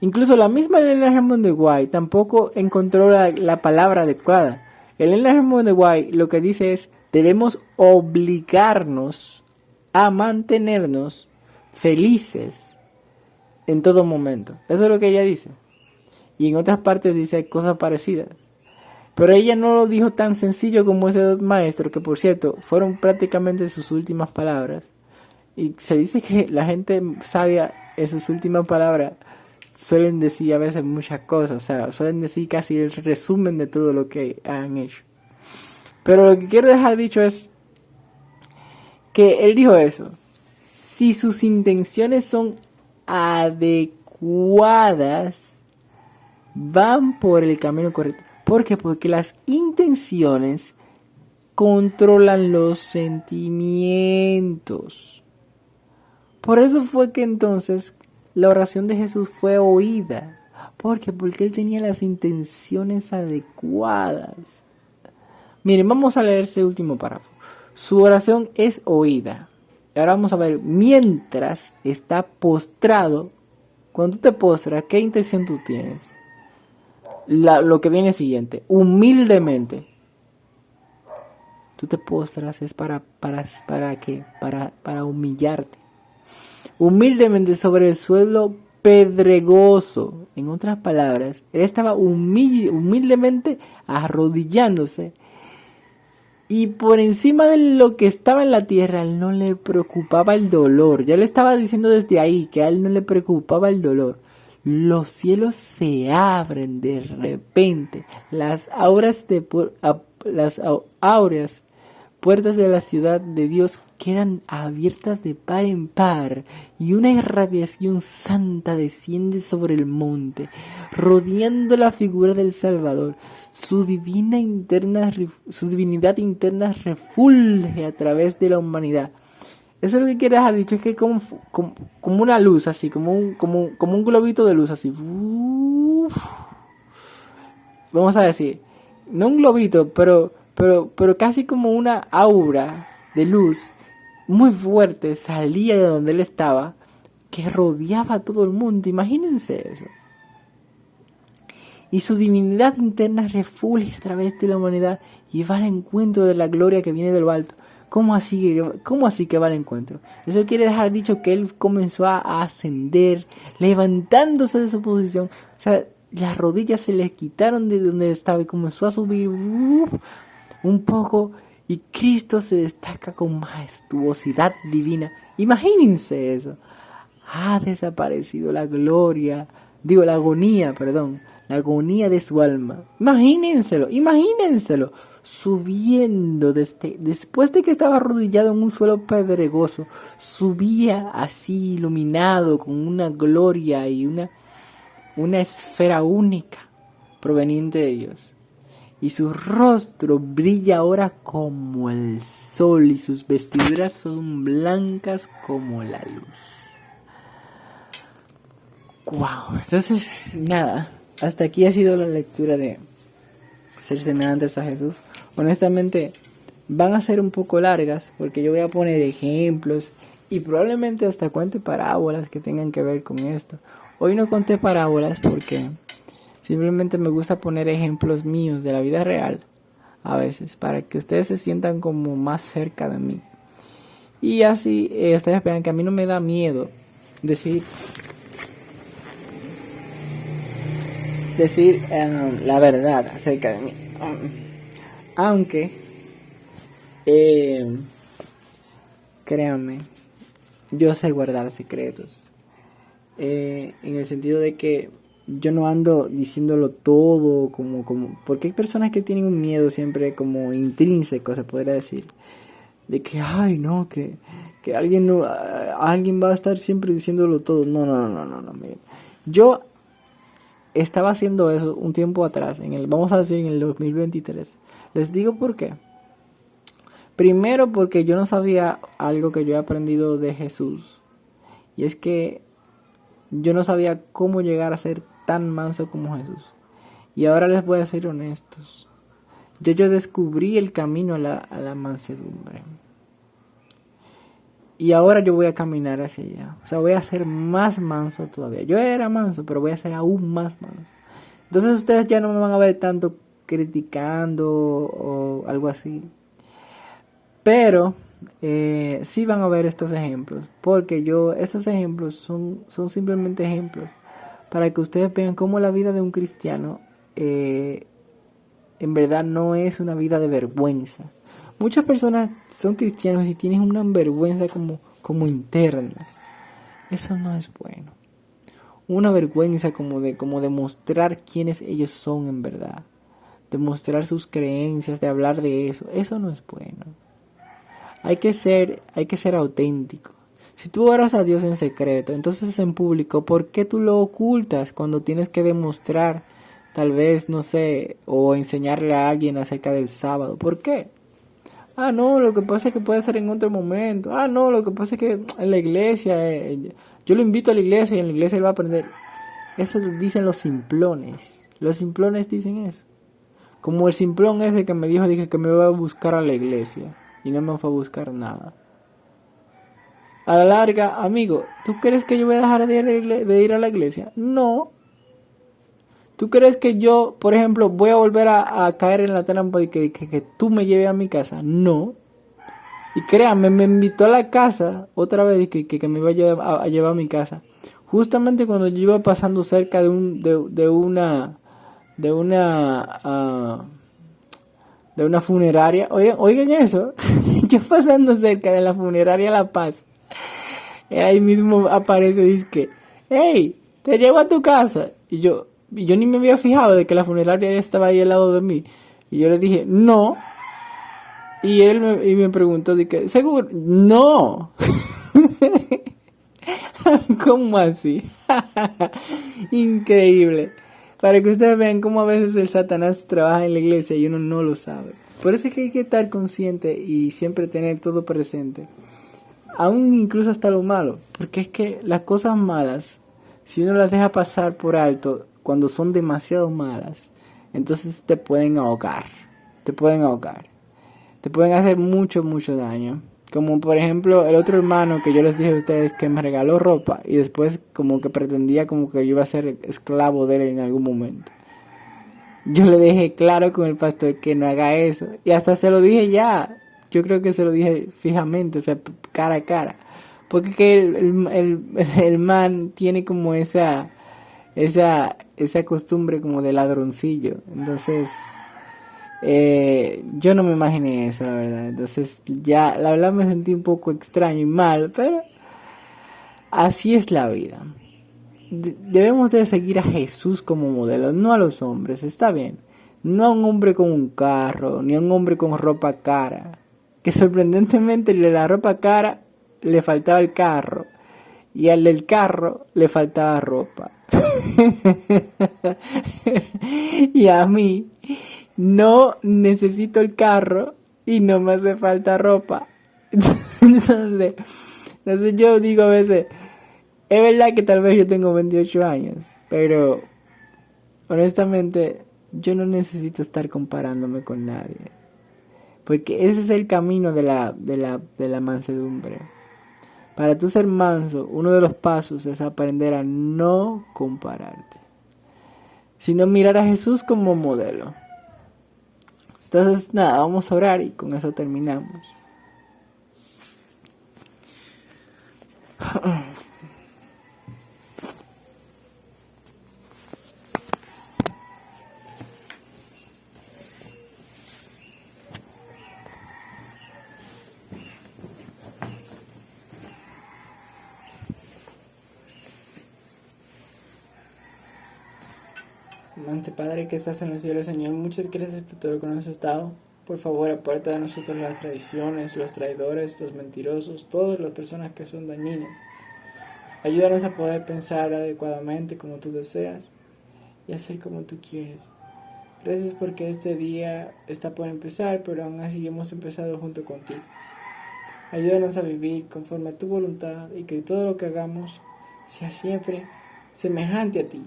Incluso la misma Ellen Hammond de White tampoco encontró la palabra adecuada. Ellen Hammond de White lo que dice es, debemos obligarnos a mantenernos felices en todo momento. Eso es lo que ella dice. Y en otras partes dice cosas parecidas. Pero ella no lo dijo tan sencillo como ese maestro, que por cierto, fueron prácticamente sus últimas palabras. Y se dice que la gente sabia en sus últimas palabras suelen decir a veces muchas cosas, o sea, suelen decir casi el resumen de todo lo que han hecho. Pero lo que quiero dejar dicho es que él dijo eso. Si sus intenciones son adecuadas, van por el camino correcto. ¿Por qué? Porque las intenciones controlan los sentimientos. Por eso fue que entonces la oración de Jesús fue oída. ¿Por qué? Porque él tenía las intenciones adecuadas. Miren, vamos a leer ese último párrafo. Su oración es oída. Y ahora vamos a ver, mientras está postrado, cuando tú te postras, ¿qué intención tú tienes? Lo que viene siguiente, humildemente. Tú te postras es para qué? Para humillarte. Humildemente sobre el suelo pedregoso. En otras palabras, él estaba humildemente arrodillándose. Y por encima de lo que estaba en la tierra, a él no le preocupaba el dolor. Ya le estaba diciendo desde ahí que a él no le preocupaba el dolor. Los cielos se abren de repente. Las áureas puertas de la ciudad de Dios quedan abiertas de par en par y una irradiación santa desciende sobre el monte, rodeando la figura del Salvador. Su divinidad interna refulge a través de la humanidad. Eso es lo que quiere dejar dicho, es que como una luz, así, como un globito de luz, así. Vamos a decir, no un globito, pero casi como una aura de luz muy fuerte salía de donde él estaba, que rodeaba a todo el mundo. Imagínense eso. Y su divinidad interna refulge a través de la humanidad y va al encuentro de la gloria que viene de lo alto. ¿Cómo así que va al encuentro? Eso quiere dejar dicho que él comenzó a ascender, levantándose de su posición. O sea, las rodillas se le quitaron de donde estaba y comenzó a subir un poco. Y Cristo se destaca con majestuosidad divina. Imagínense eso. Ha desaparecido la agonía de su alma. Imagínenselo. Subiendo después de que estaba arrodillado en un suelo pedregoso, subía así iluminado con una gloria y una esfera única proveniente de Dios. Y su rostro brilla ahora como el sol y sus vestiduras son blancas como la luz. Wow, entonces nada, hasta aquí ha sido la lectura de ser semejantes a Jesús. Honestamente van a ser un poco largas porque yo voy a poner ejemplos y probablemente hasta cuente parábolas que tengan que ver con esto. Hoy no conté parábolas porque simplemente me gusta poner ejemplos míos de la vida real a veces para que ustedes se sientan como más cerca de mí. Y así ustedes vean que a mí no me da miedo decir la verdad acerca de mí. Aunque, créanme, yo sé guardar secretos. En el sentido de que yo no ando diciéndolo todo porque hay personas que tienen un miedo siempre como intrínseco, se podría decir, de que ay no, que alguien va a estar siempre diciéndolo todo. No, miren. Yo estaba haciendo eso un tiempo atrás, vamos a decir en el 2023. Les digo por qué. Primero porque yo no sabía algo que yo he aprendido de Jesús, y es que yo no sabía cómo llegar a ser tan manso como Jesús. Y ahora les voy a ser honestos. Yo descubrí el camino a la mansedumbre. Y ahora yo voy a caminar hacia allá. O sea, voy a ser más manso todavía. Yo era manso, pero voy a ser aún más manso. Entonces ustedes ya no me van a ver tanto criticando o algo así. Pero sí van a ver estos ejemplos. Porque estos ejemplos son simplemente ejemplos para que ustedes vean cómo la vida de un cristiano en verdad no es una vida de vergüenza. Muchas personas son cristianos y tienen una vergüenza como interna. Eso no es bueno. Una vergüenza como de mostrar quiénes ellos son en verdad. De mostrar sus creencias, de hablar de eso. Eso no es bueno. Hay que ser auténtico. Si tú oras a Dios en secreto, entonces en público, ¿por qué tú lo ocultas cuando tienes que demostrar, tal vez, no sé, o enseñarle a alguien acerca del sábado? ¿Por qué? Ah, no, lo que pasa es que puede ser en otro momento. Ah, no, lo que pasa es que en la iglesia, yo lo invito a la iglesia y en la iglesia él va a aprender. Eso dicen los simplones. Los simplones dicen eso. Como el simplón ese que me dije que me iba a buscar a la iglesia y no me fue a buscar nada. A la larga, amigo, ¿tú crees que yo voy a dejar de ir a la iglesia? No. ¿Tú crees que yo, por ejemplo, voy a volver a caer en la trampa de que tú me lleves a mi casa? No. Y créanme, me invitó a la casa otra vez que me iba a llevar a mi casa. Justamente cuando yo iba pasando cerca de una funeraria. Oigan eso. Yo pasando cerca de la funeraria La Paz. Ahí mismo aparece y dice que, hey, te llevo a tu casa. Y yo ni me había fijado de que la funeraria estaba ahí al lado de mí. Y yo le dije, no. Y y me preguntó, de que, ¿seguro? No. ¿Cómo así? Increíble. Para que ustedes vean cómo a veces el Satanás trabaja en la iglesia y uno no lo sabe. Por eso es que hay que estar consciente y siempre tener todo presente. Aún incluso hasta lo malo. Porque es que las cosas malas, si uno las deja pasar por alto, cuando son demasiado malas, entonces te pueden ahogar. Te pueden ahogar. Te pueden hacer mucho, mucho daño. Como por ejemplo el otro hermano que yo les dije a ustedes que me regaló ropa y después como que pretendía como que yo iba a ser esclavo de él en algún momento. Yo le dije claro con el pastor que no haga eso. Y hasta se lo dije ya. Yo creo que se lo dije fijamente, o sea, cara a cara. Porque que el man tiene como esa costumbre como de ladroncillo. Entonces, yo no me imaginé eso, la verdad. Entonces, ya, la verdad me sentí un poco extraño y mal, pero así es la vida. Debemos de seguir a Jesús como modelo, no a los hombres, está bien. No a un hombre con un carro, ni a un hombre con ropa cara. Que sorprendentemente el de la ropa cara le faltaba el carro. Y al del carro le faltaba ropa. Y a mí no necesito el carro y no me hace falta ropa. Entonces, entonces yo digo a veces, es verdad que tal vez yo tengo 28 años, pero honestamente yo no necesito estar comparándome con nadie. Porque ese es el camino de la mansedumbre. Para tú ser manso, uno de los pasos es aprender a no compararte, sino mirar a Jesús como modelo. Entonces, nada, vamos a orar y con eso terminamos. Amante Padre que estás en los cielos, Señor, muchas gracias por todo lo que nos has dado. Por favor, aparta de nosotros las traiciones, los traidores, los mentirosos, todas las personas que son dañinas. Ayúdanos a poder pensar adecuadamente como tú deseas y hacer como tú quieres. Gracias porque este día está por empezar, pero aún así hemos empezado junto contigo. Ayúdanos a vivir conforme a tu voluntad y que todo lo que hagamos sea siempre semejante a ti,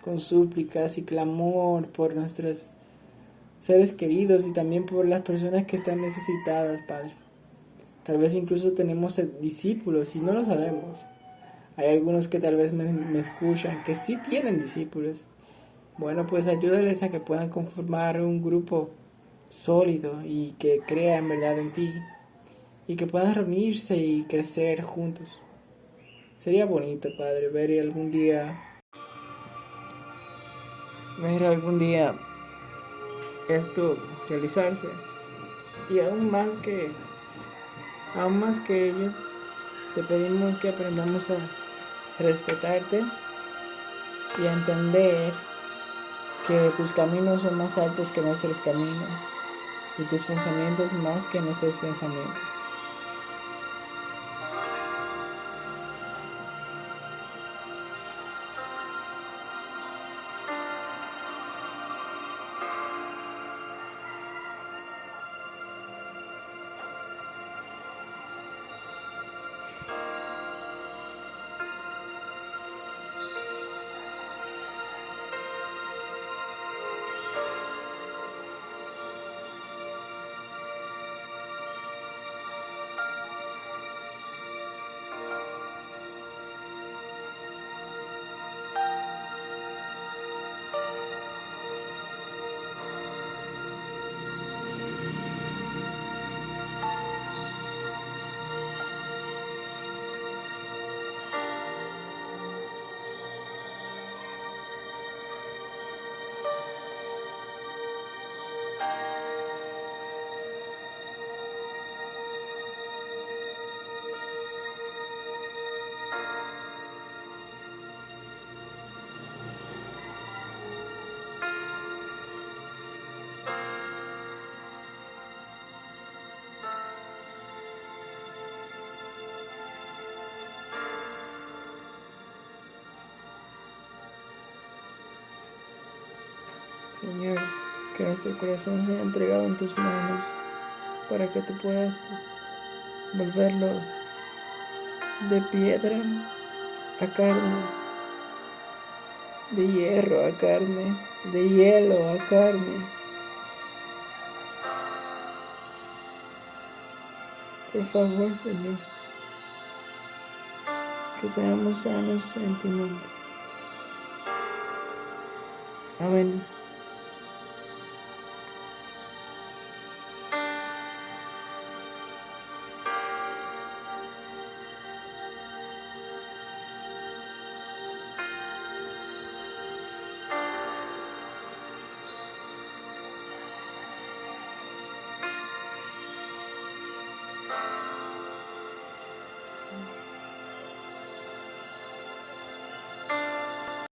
con súplicas y clamor por nuestros seres queridos y también por las personas que están necesitadas, Padre. Tal vez incluso tenemos discípulos y no lo sabemos. Hay algunos que tal vez me escuchan que sí tienen discípulos. Bueno, pues ayúdales a que puedan conformar un grupo sólido y que crea en verdad en ti y que puedan reunirse y crecer juntos. Sería bonito, Padre, ver algún día esto realizarse. Y aún más que ello, te pedimos que aprendamos a respetarte y a entender que tus caminos son más altos que nuestros caminos y tus pensamientos más que nuestros pensamientos. Señor, que nuestro corazón sea entregado en tus manos para que tú puedas volverlo de piedra a carne, de hierro a carne, de hielo a carne. Por favor, Señor, que seamos sanos en tu nombre. Amén.